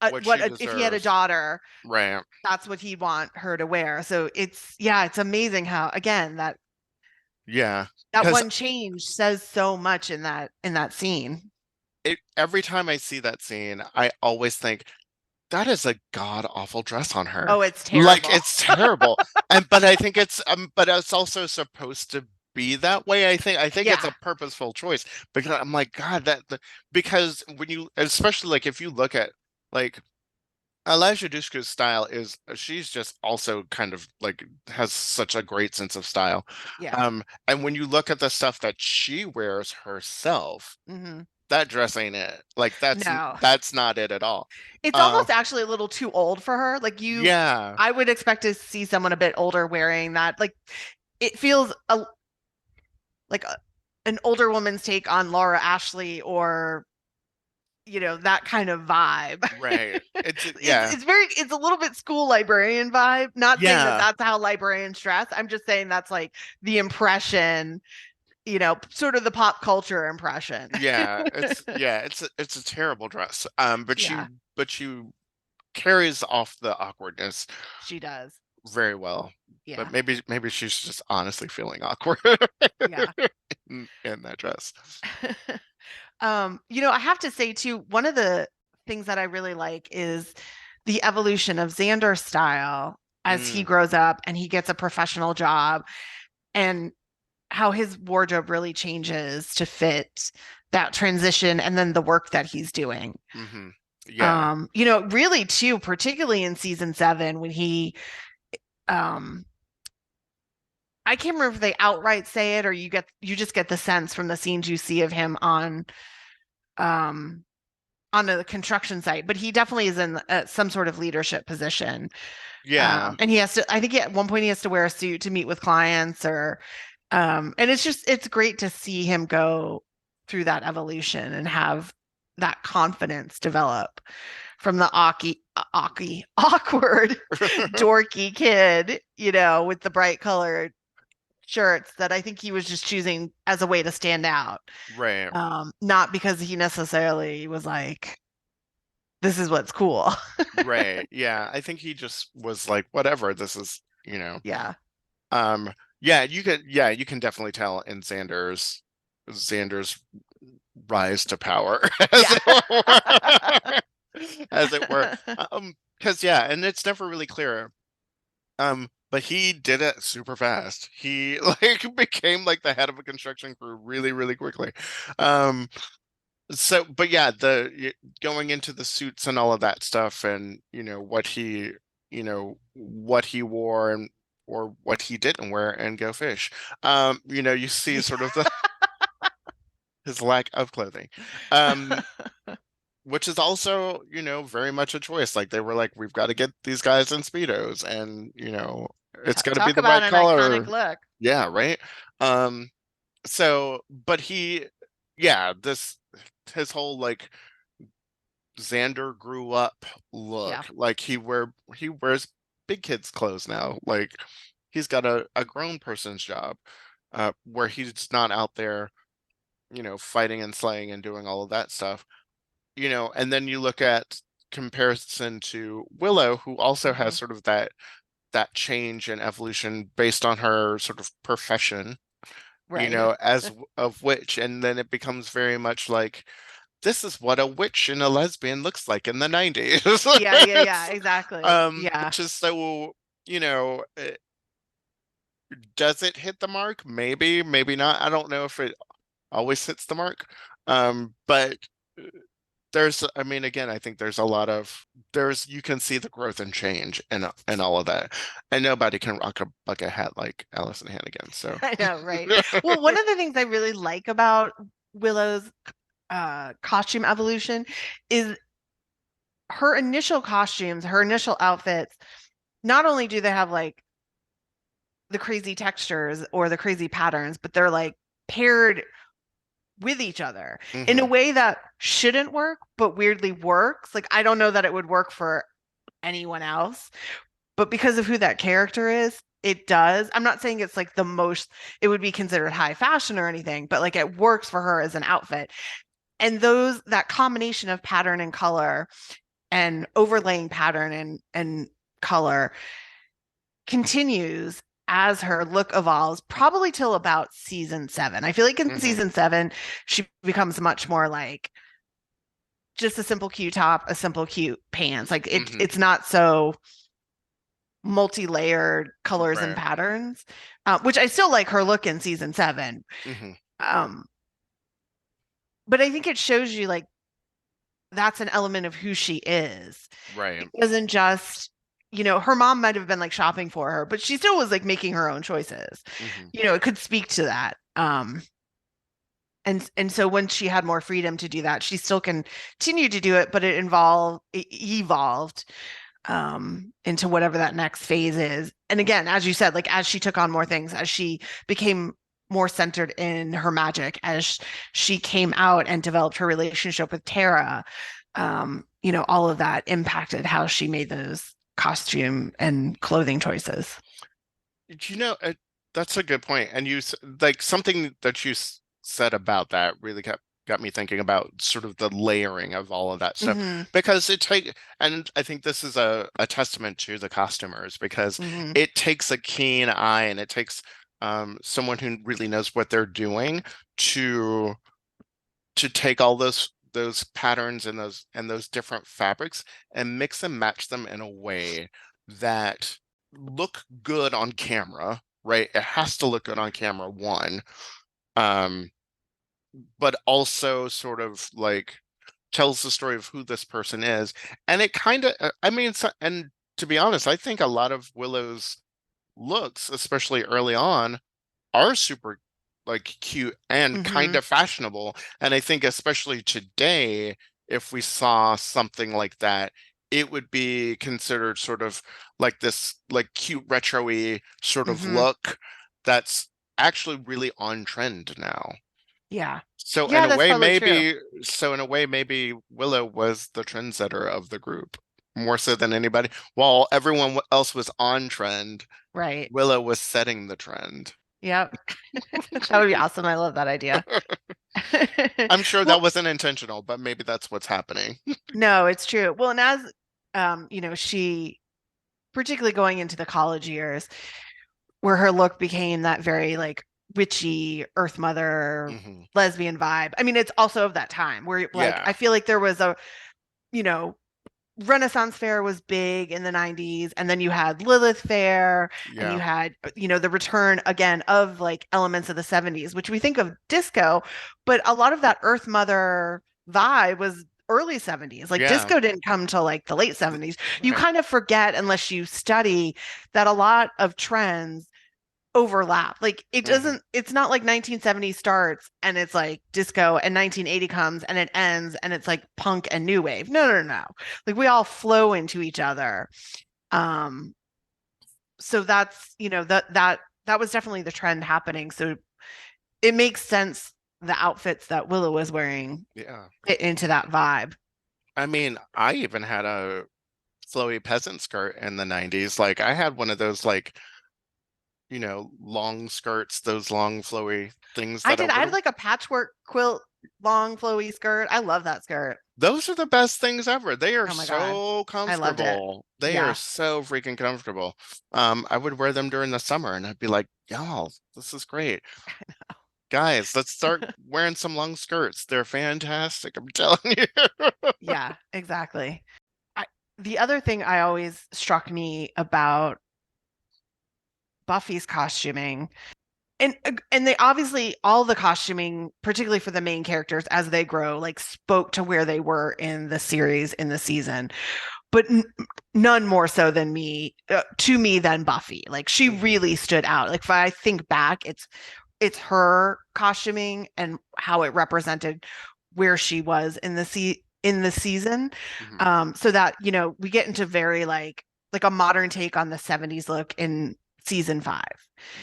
what what she if he had a deserves. daughter, Right. that's what he'd want her to wear. So it's amazing how again Yeah. that Because one change says so much in that scene. every time I see that scene, I always think that is a god awful dress on her. Oh, it's Like terrible. it's terrible. But I think but it's also supposed to be that way. I think it's Yeah. a purposeful choice because I'm like, God, because when you, especially like if you look at like Elijah Dushku's style is she's just also kind of like has such a great sense of style. Yeah. And when you look at the stuff that she wears herself, Hmm. that dress ain't it. Like No. that's not it at all. It's Uh almost actually a little too old for her. yeah. I would expect to see someone a bit older wearing that. Like it feels like an older woman's take on Laura Ashley or that kind of vibe. Right. It's it's yeah. it's very it's a little bit school librarian vibe. Not saying that Yeah. that's how librarians dress. I'm just saying that's like the impression, sort of the pop culture impression. It's a terrible dress. Yeah, But she carries off the awkwardness she does. very well. But Yeah, maybe she's just honestly feeling awkward yeah. in that dress. I have to say too, one of the things that I really like is the evolution of Xander's style as he Mm, grows up and he gets a professional job, and how his wardrobe really changes to fit that transition and then the work that he's doing. hmm Yeah. Really too, particularly in season 7 when he um I can't remember if they outright say it or you just get the sense from the scenes you see of him um on a construction site, but he definitely is in some sort of leadership position. Yeah. And he has to, I think at one point he has to wear a suit to meet with clients and it's great to see him go through that evolution and have that confidence develop from the awkward, dorky kid, with the bright colored shirts that I think he was just choosing as a way to stand out. Right. Not because he necessarily was like, this is what's cool. Right. Yeah. I think he just was like, whatever, this is, Yeah. um, you can definitely tell in Xander's rise to power, as Yeah. it were. As it were. Because and it's never really clear. But he did it super fast. He like became like the head of a construction crew really, really quickly. Um, but yeah, going into the suits and all of that stuff, and what he wore and or what he didn't wear and go fish. You see sort of his lack of clothing. Um, which is also, very much a choice. Like they were like, we've got to get these guys in Speedos and, it's got to be Talk the about right an iconic color. look. Yeah, right. Um, but this his whole like Xander grew up Yeah. look, like he wears big kids clothes now. Like he's got a grown person's job, where he's not out there, fighting and slaying and doing all of that stuff. And then you look at comparison to Willow, who also Hmm. has sort of that change and evolution based on her sort of profession, Right. as of witch, and then it becomes very much like this is what a witch and a lesbian looks like in the 90s. Yeah, yeah, yeah, exactly. Yeah. Which is so, does it hit the mark? Maybe, maybe not. I don't know if it always hits the mark. But I mean, again, I think there's a lot of you can see the growth and change and all of that, and nobody can rock a bucket hat like Allison Hannigan. So I know, right? Well, one of the things I really like about Willow's costume evolution is her initial costumes, her initial outfits. Not only do they have like the crazy textures or the crazy patterns, but they're like paired with each other in a hmm way that shouldn't work, but weirdly works. Like, I don't know that it would work for anyone else, but because of who that character is, it does. I'm not saying it's like the most, it would be considered high fashion or anything, but like it works for her as an outfit. And that combination of pattern and color and overlaying pattern and color continues as her look evolves, probably till about season 7. I feel like in hmm season 7, she becomes much more like just a simple cute top, a simple cute pants. Like hmm it's not so multi-layered colors and Right. patterns, which I still like her look in season 7. hmm Um, but I think it shows you like that's an element of who she is. Right. It wasn't just, her mom might have been like shopping for her, but she still was like making her own choices. hmm It could speak to that. And so when she had more freedom to do that, she still continued to do it, but it evolved into whatever that next phase is. And again, as you said, like as she took on more things, as she became more centered in her magic as she came out and developed her relationship with Tara. All of that impacted how she made those costume and clothing choices. You know, that's a good point. And like something that said about that really got me thinking about sort of the layering of all of that stuff Mm-hmm. because and I think this is a testament to the costumers because Mm-hmm. it takes a keen eye and it takes someone who really knows what they're doing to take all those patterns and those different fabrics and mix and match them in a way that look good on camera, right? It has to look good on camera, one, um, but also sort of like tells the story of who this person is. And it kind of, I mean, and to be honest, I think a lot of Willow's looks, especially early on, are super like cute and kind Mm-hmm. of fashionable. And I think especially today, if we saw something like that, it would be considered sort of like this like cute retro-y sort of Mm-hmm. look that's actually really on trend now. Yeah. So in Yeah, a that's way, probably true. maybe Willow was the trendsetter of the group more so than anybody. While everyone else was on trend, Right. Willow was setting the trend. Yep. That would be awesome. I love that idea. I'm sure that Well, wasn't intentional, but maybe that's what's happening. no, it's true. Well, and as she particularly going into the college years where her look became that very like witchy earth mother Hmm. lesbian vibe. I mean, it's also of that time where like I Yeah, feel like there was a, you know, Renaissance Fair was big in the 90s, and then you had Lilith Fair, and you yeah, had, the return again of like elements of the 70s, which we think of disco, but a lot of that Earth Mother vibe was early 70s. Like yeah. disco didn't come till like the late 70s. You Right. kind of forget unless you study that a lot of trends overlap. Like it Hmm. doesn't, it's not like 1970 starts and it's like disco and 1980 comes and it ends and it's like punk and new wave. No, no, no. Like we all flow into each other. Um, so that's, that was definitely the trend happening. So it makes sense the outfits that Willow was wearing Yeah. fit into that vibe. I mean, I even had a flowy peasant skirt in the 90s. Like I had one of those like, long skirts, those long flowy things I that I did. I had would. like a patchwork quilt, long flowy skirt. I love that skirt. Those are the best things ever. They are Oh my God. so I loved it. comfortable. They are Yeah. so freaking comfortable. I would wear them during the summer and I'd be like, y'all, this is great. Guys, let's start wearing some long skirts. They're fantastic. I'm telling you. Yeah, exactly. I, the other thing I always struck me about Buffy's costuming, and they obviously all the costuming, particularly for the main characters as they grow, like spoke to where they were in the series in the season, but none more so than to me than Buffy. Like she Mhm. really stood out. Like if I think back, it's her costuming and how it represented where she was in the season. Mhm. So that, we get into very like a modern take on the 70s look in season 5.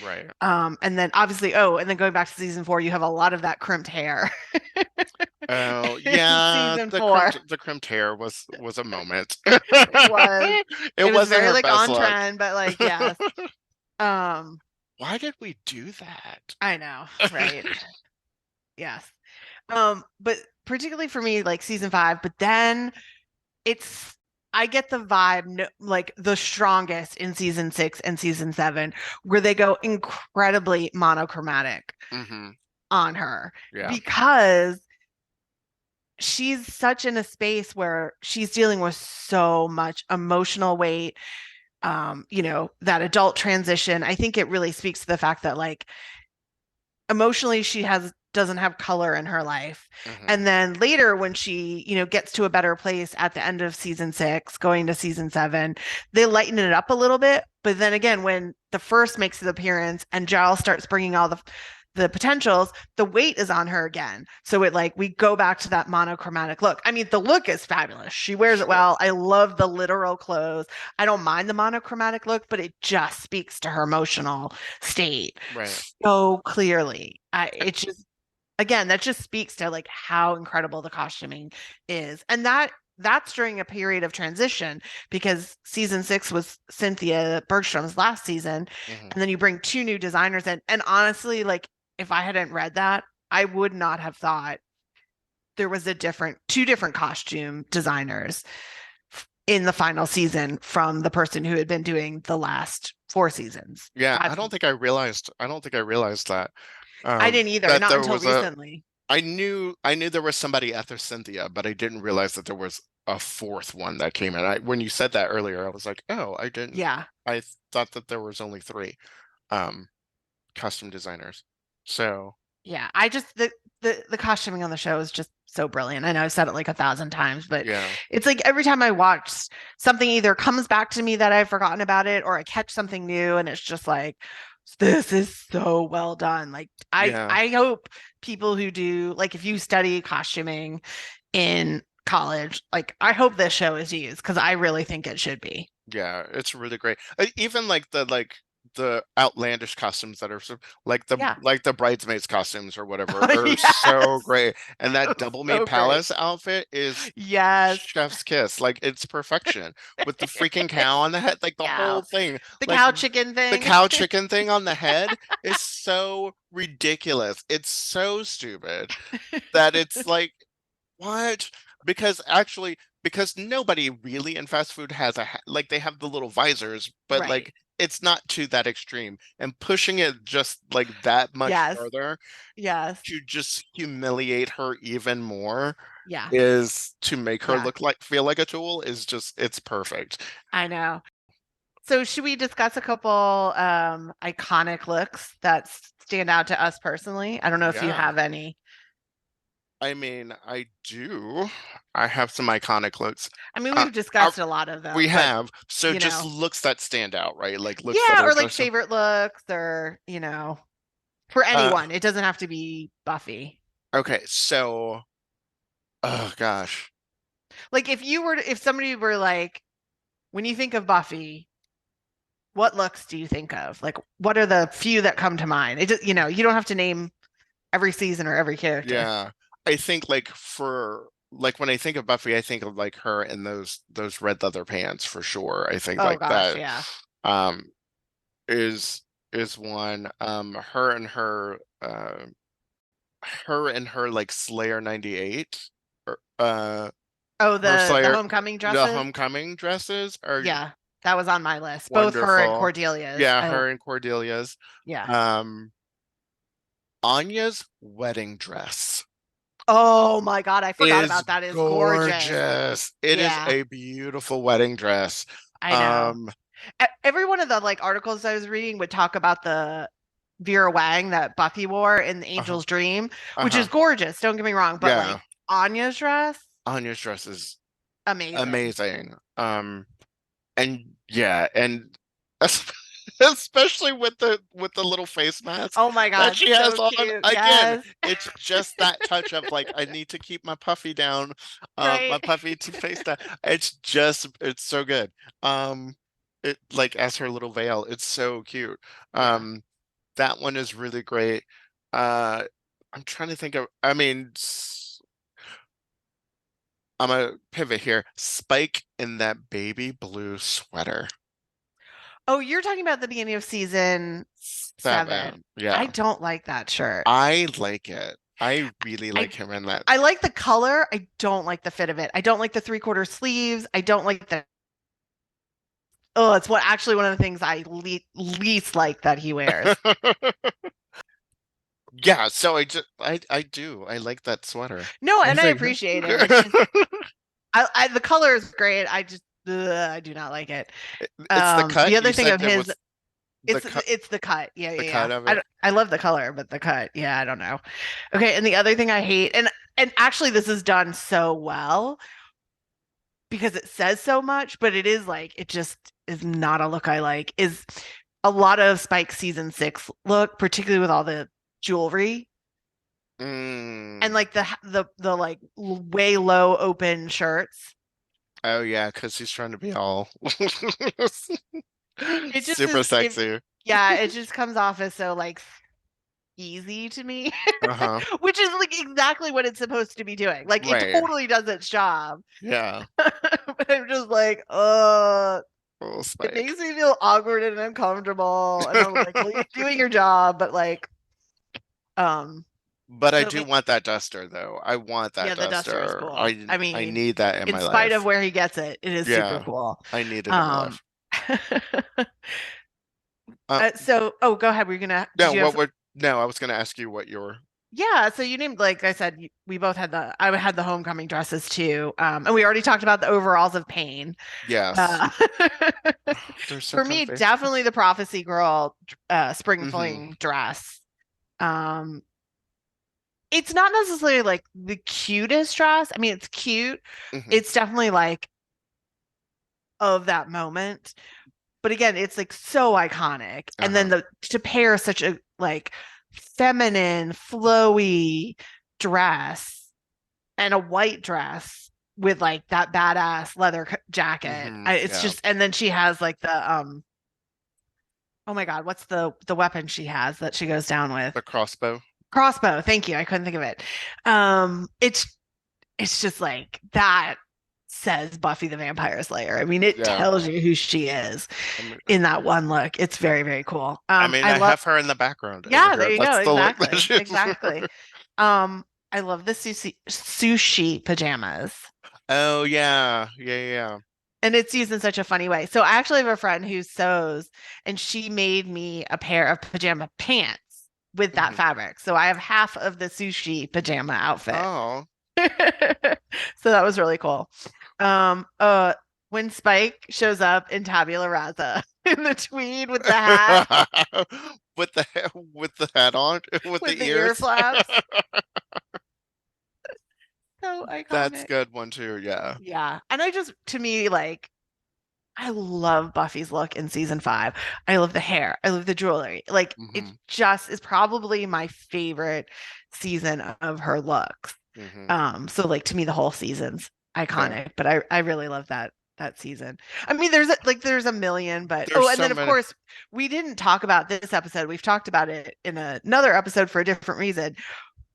Right. And then obviously, oh, and then going back to season 4, you have a lot of that crimped hair Oh, in yeah, season 4. the crimped hair was a moment. It was It it was wasn't very her like best on look. trend, but like yes. Um, Why did we do that? I know, right? Yes. But particularly for me, like season 5, but then it's I get the vibe like the strongest in season 6 and season 7, where they go incredibly monochromatic Hmm. on her Yeah. because she's such in a space where she's dealing with so much emotional weight. That adult transition. I think it really speaks to the fact that like emotionally she has doesn't have color in her life. Hmm. And then later when she, gets to a better place at the end of season 6, going to season 7, they lighten it up a little bit. But then again, when the first makes his appearance and Giles starts bringing all the potentials, the weight is on her again. So it like we go back to that monochromatic look. I mean, the look is fabulous. She wears it Sure. well. I love the literal clothes. I don't mind the monochromatic look, but it just speaks to her emotional state Right. so clearly. It just again, that just speaks to like how incredible the costuming is. And that's during a period of transition because season 6 was Cynthia Bergstrom's last season. Hmm. And then you bring two new designers in. And honestly, like if I hadn't read that, I would not have thought there was two different costume designers in the final season from the person who had been doing the last 4 seasons. Yeah, I, I don't think I realized that. I didn't either, That not there until was a recently. I knew there was somebody after Cynthia, but I didn't realize that there was a fourth one that came in. When you said that earlier, I was like, oh, I didn't. Yeah. I thought that there was only three um costume designers. So Yeah, I just the costuming on the show is just so brilliant. I know I've said it like 1,000 times, but yeah, it's like every time I watch something either comes back to me that I've forgotten about it or I catch something new and it's just like this is so well done. Like yeah, I hope people who do like if you study costuming in college, like I hope this show is used because I really think it should be. yeah. It's really great. Even the outlandish costumes that are Yeah. like the bridesmaids costumes or whatever are so Yes. great. And that Double Maid So great. Palace outfit is Yes. chef's kiss. Like it's perfection with the freaking cow on the head, like the Yeah. whole thing. The Like cow chicken the thing. cow chicken thing on the head is so ridiculous. It's so stupid that it's like, what? Because actually, because nobody really in fast food has like they have the little visors, but Right. like it's not to that extreme. And pushing it just like that much Yes. further Yes. to just humiliate her even more Yeah. is to make her Yeah. feel like a tool is just it's perfect. I know. So should we discuss a couple iconic looks that stand out to us personally? I don't know if you Yeah. have any. I mean, I do. I have some iconic looks. I mean, Uh, we've uh, discussed a lot of we them, but have. So you just know, looks that stand out, right? Like looks that yeah, are or like just favorite looks or, for uh anyone. It doesn't have to be Buffy. okay, so oh gosh. Like if somebody were like, when you think of Buffy, what looks do you think of? Like, what are the few that come to mind? It just, you don't have to name every season or every character. Yeah. I think like for like when I think of Buffy, I think of like her in those red leather pants for sure. I think Oh like gosh, that yeah. um is one. Her and her like Slayer 98 or Oh, her the Slayer homecoming the dresses? homecoming dresses are Yeah, that was on my list. Both her and wonderful. Cordelia's. Yeah, her and Cordelia's. Yeah. Um Anya's wedding dress Oh my God, I forgot is about that. It's gorgeous. gorgeous. It is Yeah, a beautiful wedding dress. I know. Um, Every one of the like articles I was reading would talk about the Vera Wang that Buffy wore in the uh-huh, Angel's Dream, which is uh-huh. gorgeous. Don't get me wrong, but like Yeah, Anya's dress, Anya's dress is amazing. amazing. And yeah, and es- especially with the little face mask Oh my that God, she has so on. cute. Again, Yes, it's just that touch of like I need to keep my puffy down, my right. puffy to face down. It's so good. Um, it like as her little veil, it's so cute. Yeah. Um, that one is really great. Uh, I'm trying to think of. I mean. I'm gonna pivot here. Spike in that baby blue sweater. Oh, you're talking about the beginning of season 7. Seven. I Yeah. don't like that shirt. I like it. I really I like him in that. I like the color. I don't like the fit of it. I don't like the 3/4 sleeves. I don't like the. Oh, it's one of the things I least like that he wears. Yeah, so I do. I like that sweater. No, I and I think appreciate it. It's just the color is great. I do not like it. it's the The cut. other You thing said of it his, was it's the cut. Yeah, the yeah, yeah. cut of it. I love the color, but the cut, yeah, I don't know. Okay, and the other thing I hate, and actually this is done so well because it says so much, but it is like it just is not a look I like. Is a lot of Spike season 6 look, particularly with all the jewelry and Mm. like the like way low open shirts. Oh yeah, because he's trying to be all It just super is it sexy. yeah, it just comes off as so like easy to me, Uh-huh. which is like exactly what it's supposed to be doing. Like it Right. totally does its job. Yeah. But I'm just like, Oh, it Spike. makes me feel awkward and uncomfortable. And I'm like, well, you're doing your job, but like, um, But I so do want that duster though. I want that yeah, the duster is duster. cool. I I I mean, need that in in my spite of life. where he gets it, it is super Yeah, cool. I need it in my Um, life. Uh, so, oh, go ahead. We're gonna, did no, you have, no, I was gonna ask you what your yeah, so you named, like I said, we both had I had the homecoming dresses too. And we already talked about the overalls of pain. yes. Uh, They're so for me, comfy. definitely the Prophecy Girl spring Mm-hmm. fling dress. Um, it's not necessarily like the cutest dress. I mean, it's cute. Mm-hmm. It's definitely like of that moment. But again, it's like so iconic. And then Uh-huh. the to pair such a like feminine, flowy dress and a white dress with like that badass leather jacket. Mm-hmm. It's Yeah. just, and then she has like the oh my God, what's the weapon she has that she goes down with? The crossbow. Crossbow. Thank you. I couldn't think of it. It's just like that says Buffy the Vampire Slayer. I mean, it Yeah. tells you who she is I mean, in that one look. It's very, very cool. I I love, have her in the background over yeah, there here. you go. That's the look that Exactly. she Exactly. I love the sushi pajamas. Oh yeah. Yeah, yeah. And it's used in such a funny way. So I actually have a friend who sews, and she made me a pair of pajama pants with that Mm-hmm. fabric. So I have half of the sushi pajama outfit. Oh. So that was really cool. Um, uh, when Spike shows up in Tabula Rasa in the tweed with the hat, With the hat on, with with the the ear ears. flaps, so That's iconic. good one too, yeah. Yeah, and I just, to me, like I love Buffy's look in season 5. I love the hair. I love the jewelry. Like it Hmm. just is probably my favorite season of her looks. Hmm. So like to me the whole season's Yeah. iconic, but I really love that season. I mean there's a million, but There's oh, and so then of many. course we didn't talk about this episode. We've talked about it in another episode for a different reason,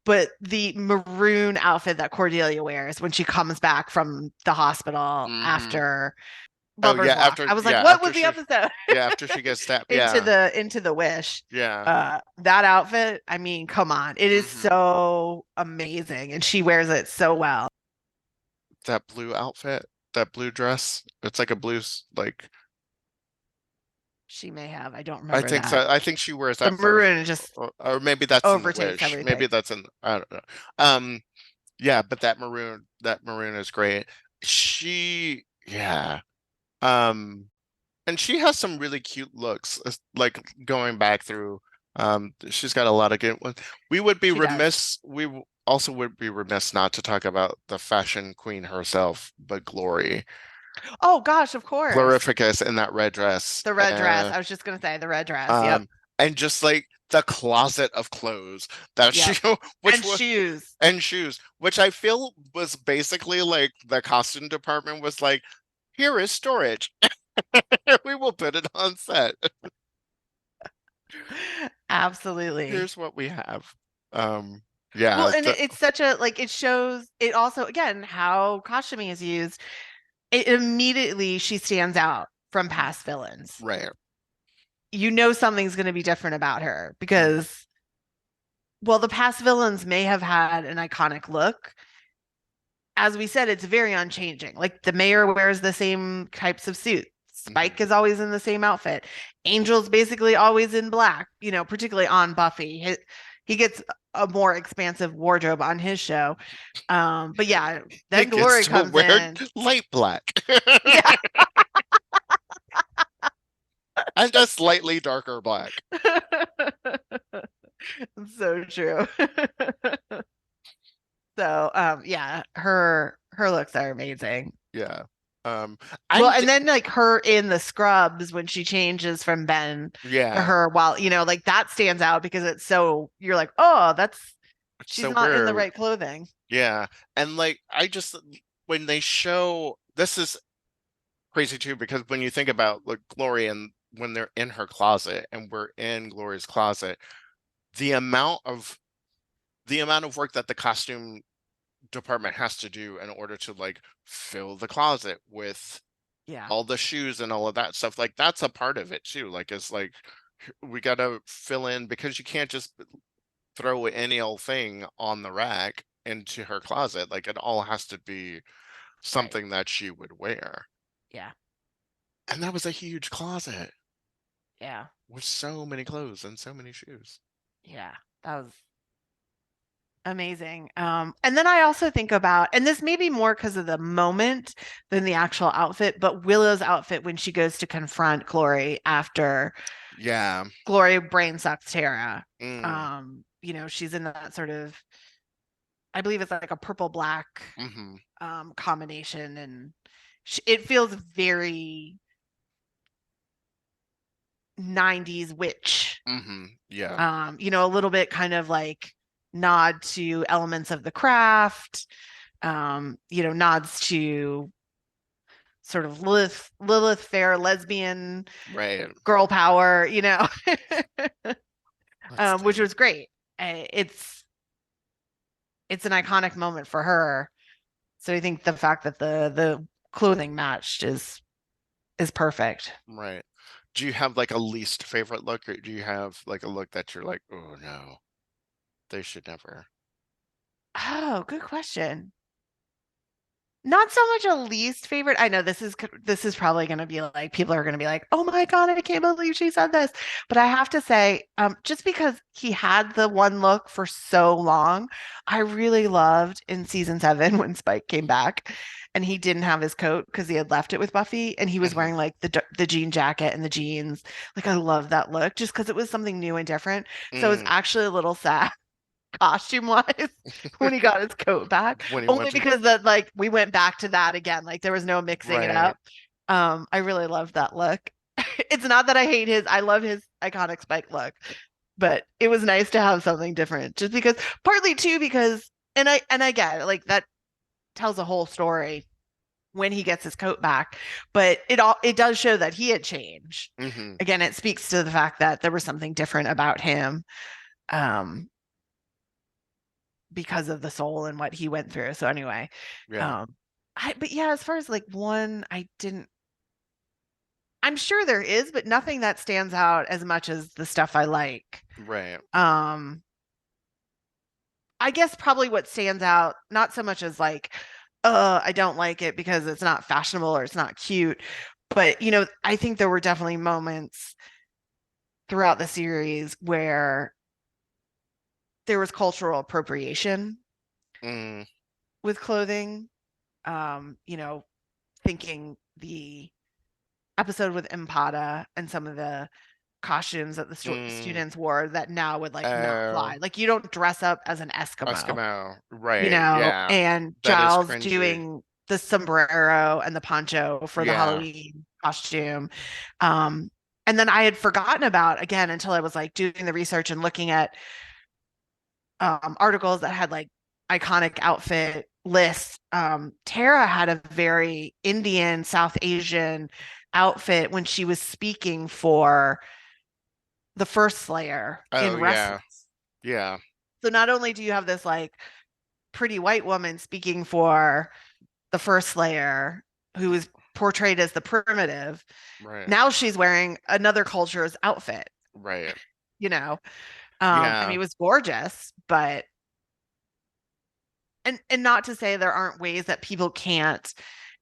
but the maroon outfit that Cordelia wears when she comes back from the hospital Hmm. after Oh Lover's Walk. I was like, what was the episode? after she gets stabbed. into Yeah. the wish. Yeah. That outfit, I mean, come on. It is Hmm. so amazing and she wears it so well. That blue outfit, that blue dress. It's like a like She may have. I don't I remember think that. so. I think she wears The that first. maroon just Or maybe that's in the overtakes wish. Maybe everything. that's in I don't know. Um yeah, but that maroon is great. Yeah. Um and she has some really cute looks, like going back through. She's got a lot of good ones. She does. Also would be remiss not to talk about the fashion queen herself, but Glory. Oh gosh, of course. Glorificus in that red dress. The red dress. I was just gonna say the red dress. Yep. Um, and just like the closet of clothes that she, Yep. which And was, shoes. and shoes, which I feel was basically like the costume department was like, here is storage. We will put it on set. Absolutely. Here's what we have. Um, yeah, Well, and it's such a like it shows it also again how costuming is used. It immediately she stands out from past villains. right. You know something's going to be different about her Mhm. because well the past villains may have had an iconic look. As we said, it's very unchanging. Like the mayor wears the same types of suits. Mhm. Spike is always in the same outfit. Angel's basically always in black, particularly on Buffy. He gets a more expansive wardrobe on his show. But yeah, He then gets Glory to comes wear in. light black Yeah. and a slightly darker black. So true. So yeah, her looks are amazing. Yeah. Um, Well, I'm and then like her in the scrubs when she changes from Ben to yeah, her, while like that stands out because it's so you're like, oh, that's it's she's so not in the weird. right clothing. Yeah, and like I just when they show this is crazy too because when you think about like Glory and when they're in her closet and we're in Glory's closet, the amount of work that the costume department has to do in order to like fill the closet with Yeah, all the shoes and all of that stuff, like that's a part of it too. Like it's like we gotta fill in because you can't just throw any old thing on the rack into her closet. Like it all has to be right. something that she would wear. Yeah, And that was a huge closet yeah, with so many clothes and so many shoes. yeah. That was amazing. And then I also think about, and this may be more because of the moment than the actual outfit, but Willow's outfit when she goes to confront Glory after Yeah. Glory brain sucks Tara. Mm. She's in that sort of, I believe it's like a purple black Mm-hmm. combination, and it feels very 90s witch. Mm-hmm. Yeah. A little bit kind of like nod to elements of the craft, nods to sort of Lilith Fair lesbian Right. girl power, That's which the was great. It's an iconic moment for her. So I think the fact that the clothing matched is perfect. right. Do you have like a least favorite look, or do you have like a look that you're like, oh no, they should never? Oh, good question. Not so much a least favorite. I know this is probably going to be like people are going to be like, "Oh my God, I can't believe she said this." But I have to say, just because he had the one look for so long, I really loved in season 7 when Spike came back and he didn't have his coat because he had left it with Buffy and he was Hmm. wearing like the jean jacket and the jeans. Like I love that look just because it was something new and different. So it's Mm. actually a little sad costume wise when he got his coat back, When he went only to because that like we went back to that again, like there was no mixing it right. up. I really loved that look. It's not that I love his iconic Spike look, but it was nice to have something different just because, partly too because, and I get it, like that tells a whole story when he gets his coat back, but it does show that he had changed. Hmm. Again, it speaks to the fact that there was something different about him. Um, because of the soul and what he went through. So anyway, Yeah. um but yeah, as far as like one, I didn't I'm sure there is, but nothing that stands out as much as the stuff I like. Right. Um I guess probably what stands out, not so much as like, I don't like it because it's not fashionable or it's not cute, but I think there were definitely moments throughout the series where there was cultural appropriation Mm. with clothing. Um, you know, thinking the episode with Empada and some of the costumes that the Mm. students wore that now would like not Oh, fly. Like you don't dress up as an Eskimo, Eskimo. Right. Yeah. and That is Giles cringy. doing the sombrero and the poncho for the Yeah. Halloween costume. Um, and then I had forgotten about again until I was like doing the research and looking at articles that had like iconic outfit lists. Tara had a very Indian, South Asian outfit when she was speaking for the first Slayer Oh in yeah. Restless. Yeah. So not only do you have this like pretty white woman speaking for the first Slayer, who is portrayed as the primitive, Right. now she's wearing another culture's outfit, Right. you know. I mean, Yeah. it was gorgeous, but and not to say there aren't ways that people can't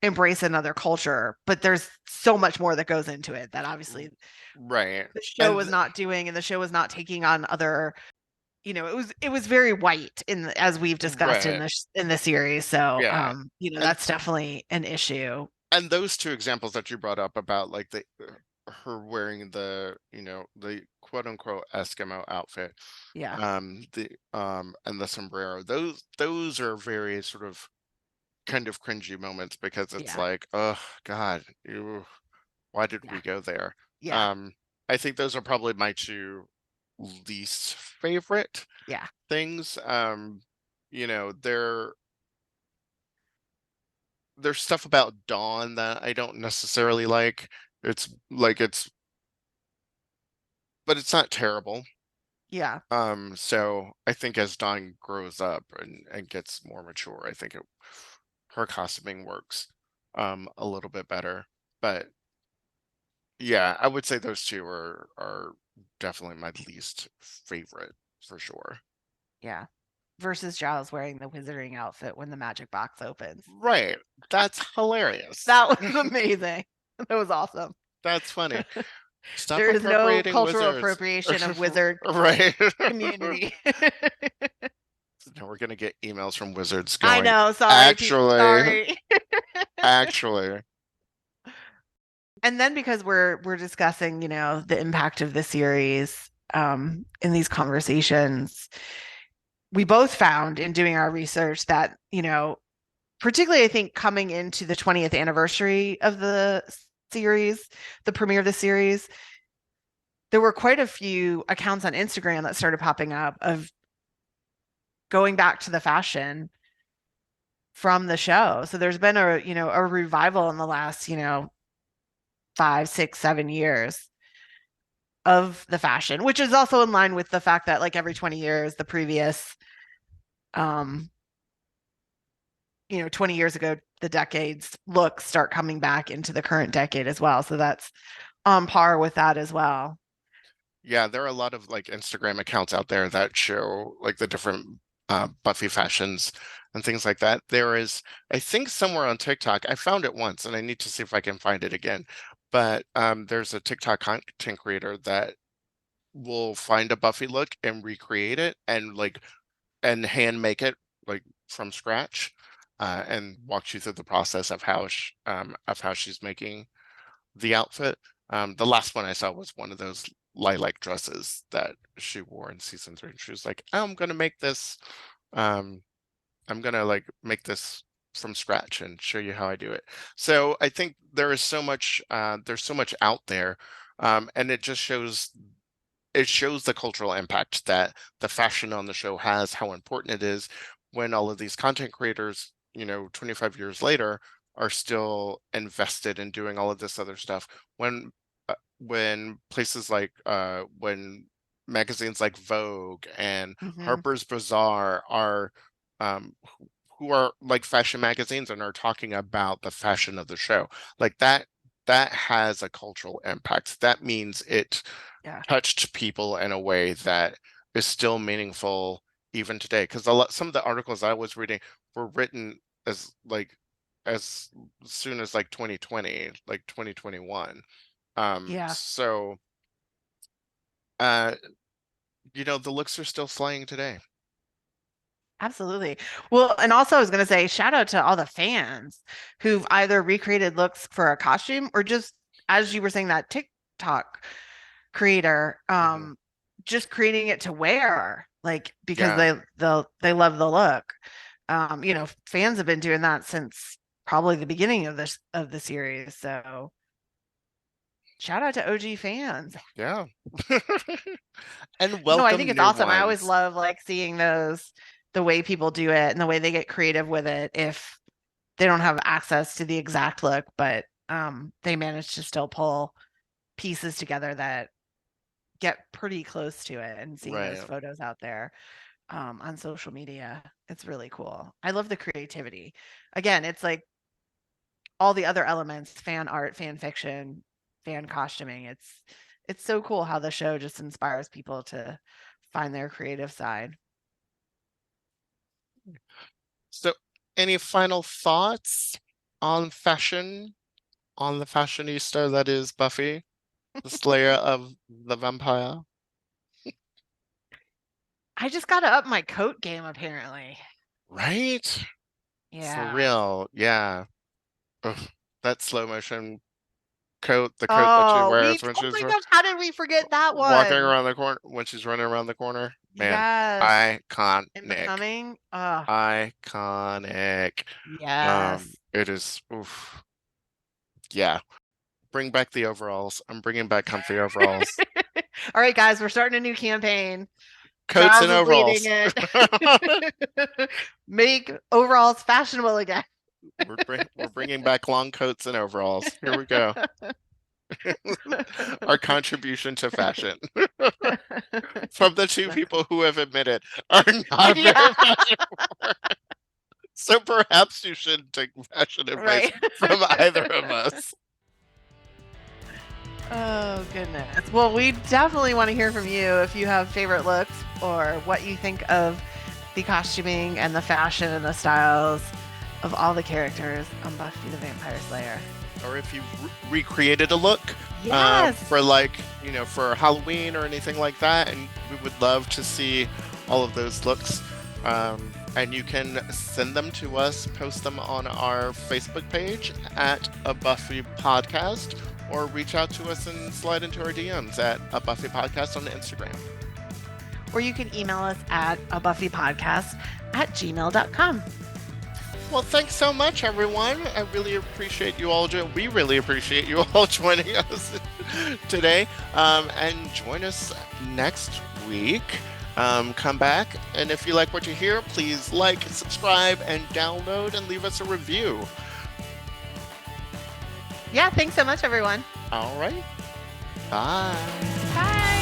embrace another culture, but there's so much more that goes into it that obviously Right. the show And was not doing, and the show was not taking on other, it was very white as we've discussed in right. the series. So Yeah. And that's definitely an issue. those two examples that you brought up about like the her wearing the, the quote unquote Eskimo outfit, Yeah. the and the sombrero, those are very sort of kind of cringy moments because it's Yeah. like, oh God, why did Yeah. we go there? Yeah. Um, I think those are probably my two least favorite Yeah. things. You know, there's stuff about Dawn that I don't necessarily like. It's like but it's not terrible. Yeah. So I think as Dawn grows up and gets more mature, I think her costuming works a little bit better. But yeah, I would say those two are definitely my least favorite for sure. Yeah. Versus Giles wearing the wizarding outfit when the magic box opens. Right. That's hilarious. That was amazing. That was awesome. That's funny. Stop There is no appropriating cultural wizards. appropriation of wizard Right. community. Now we're gonna get emails from wizards I going, know. Sorry, actually, sorry. actually. And then because we're discussing, the impact of the series in these conversations, we both found in doing our research that, particularly I think coming into the 20th anniversary of the series, the premiere of the series, there were quite a few accounts on Instagram that started popping up of going back to the fashion from the show. So there's been a revival in the last, 5, 6, 7 years of the fashion, which is also in line with the fact that like every 20 years, the previous, um, 20 years ago, the decades looks start coming back into the current decade as well. So that's on par with that as well. Yeah, there are a lot of like Instagram accounts out there that show like the different Buffy fashions and things like that. There is, I think, somewhere on TikTok. I found it once, and I need to see if I can find it again. But there's a TikTok content creator that will find a Buffy look and recreate it and hand make it like from scratch, and walks you through the process of of how she's making the outfit. The last one I saw was one of those lilac dresses that she wore in season 3. And she was like, "Oh, I'm gonna make this. Um, I'm gonna like make this from scratch and show you how I do it." So I think there is so much. There's so much out there, and it shows the cultural impact that the fashion on the show has, how important it is when all of these content creators, 25 years later, are still invested in doing all of this other stuff. When places like when magazines like Vogue and Hmm. Harper's Bazaar are who are like fashion magazines and are talking about the fashion of the show, like that has a cultural impact. That means it Yeah. touched people in a way that is still meaningful even today. Because some of the articles I was reading were written as like as soon as like 2020, like 2021. Yeah. So uh, the looks are still slaying today. Absolutely. Well, and also I was going to say shout out to all the fans who've either recreated looks for a costume or just as you were saying that TikTok creator Hmm. just creating it to wear like because Yeah, they love the look. Fans have been doing that since probably the beginning of the series. So, shout out to OG fans. yeah. And No, I think welcome it's new awesome. I always ones. love like seeing the way people do it and the way they get creative with it if they don't have access to the exact look, but they manage to still pull pieces together that get pretty close to it and seeing those Right, photos out there on social media. It's really cool. I love the creativity. Again, it's like all the other elements, fan art, fan fiction, fan costuming. It's so cool how the show just inspires people to find their creative side. so any final thoughts on fashion, on the fashionista that is Buffy, the Slayer of the Vampire? I just got to up my coat game apparently. Right? For Yeah. real, yeah. Ugh, that slow motion coat, the coat that she Oh, wears when oh she's my gosh, how did we forget that walking one? around the corner, when she's running around the corner. Man, Yes. In iconic. Becoming. Iconic. Yes. It is, oof. Yeah. Bring back the overalls. I'm bringing back comfy overalls. All right, guys, we're starting a new campaign. Coats Giles and is leading overalls. it. Make overalls fashionable again. We're bringing back long coats and overalls. Here we go. Our contribution to fashion from the two people who have admitted are not Yeah, very fashion. So perhaps you shouldn't take fashion advice right. from either of us. Oh, goodness. Well, we definitely want to hear from you if you have favorite looks or what you think of the costuming and the fashion and the styles of all the characters on Buffy the Vampire Slayer. Or if you recreated a look Yes. for like, for Halloween or anything like that. And we would love to see all of those looks. And you can send them to us, post them on our Facebook page at A Buffy Podcast, or reach out to us and slide into our DMs at A Buffy Podcast on Instagram. Or you can email us at abuffypodcast@gmail.com. Well, thanks so much, everyone. I really appreciate you all. We really appreciate you all joining us today. And join us next week. Come back, and if you like what you hear, please like, subscribe, and download, and leave us a review. Yeah, thanks so much, everyone. All right. Bye. Bye.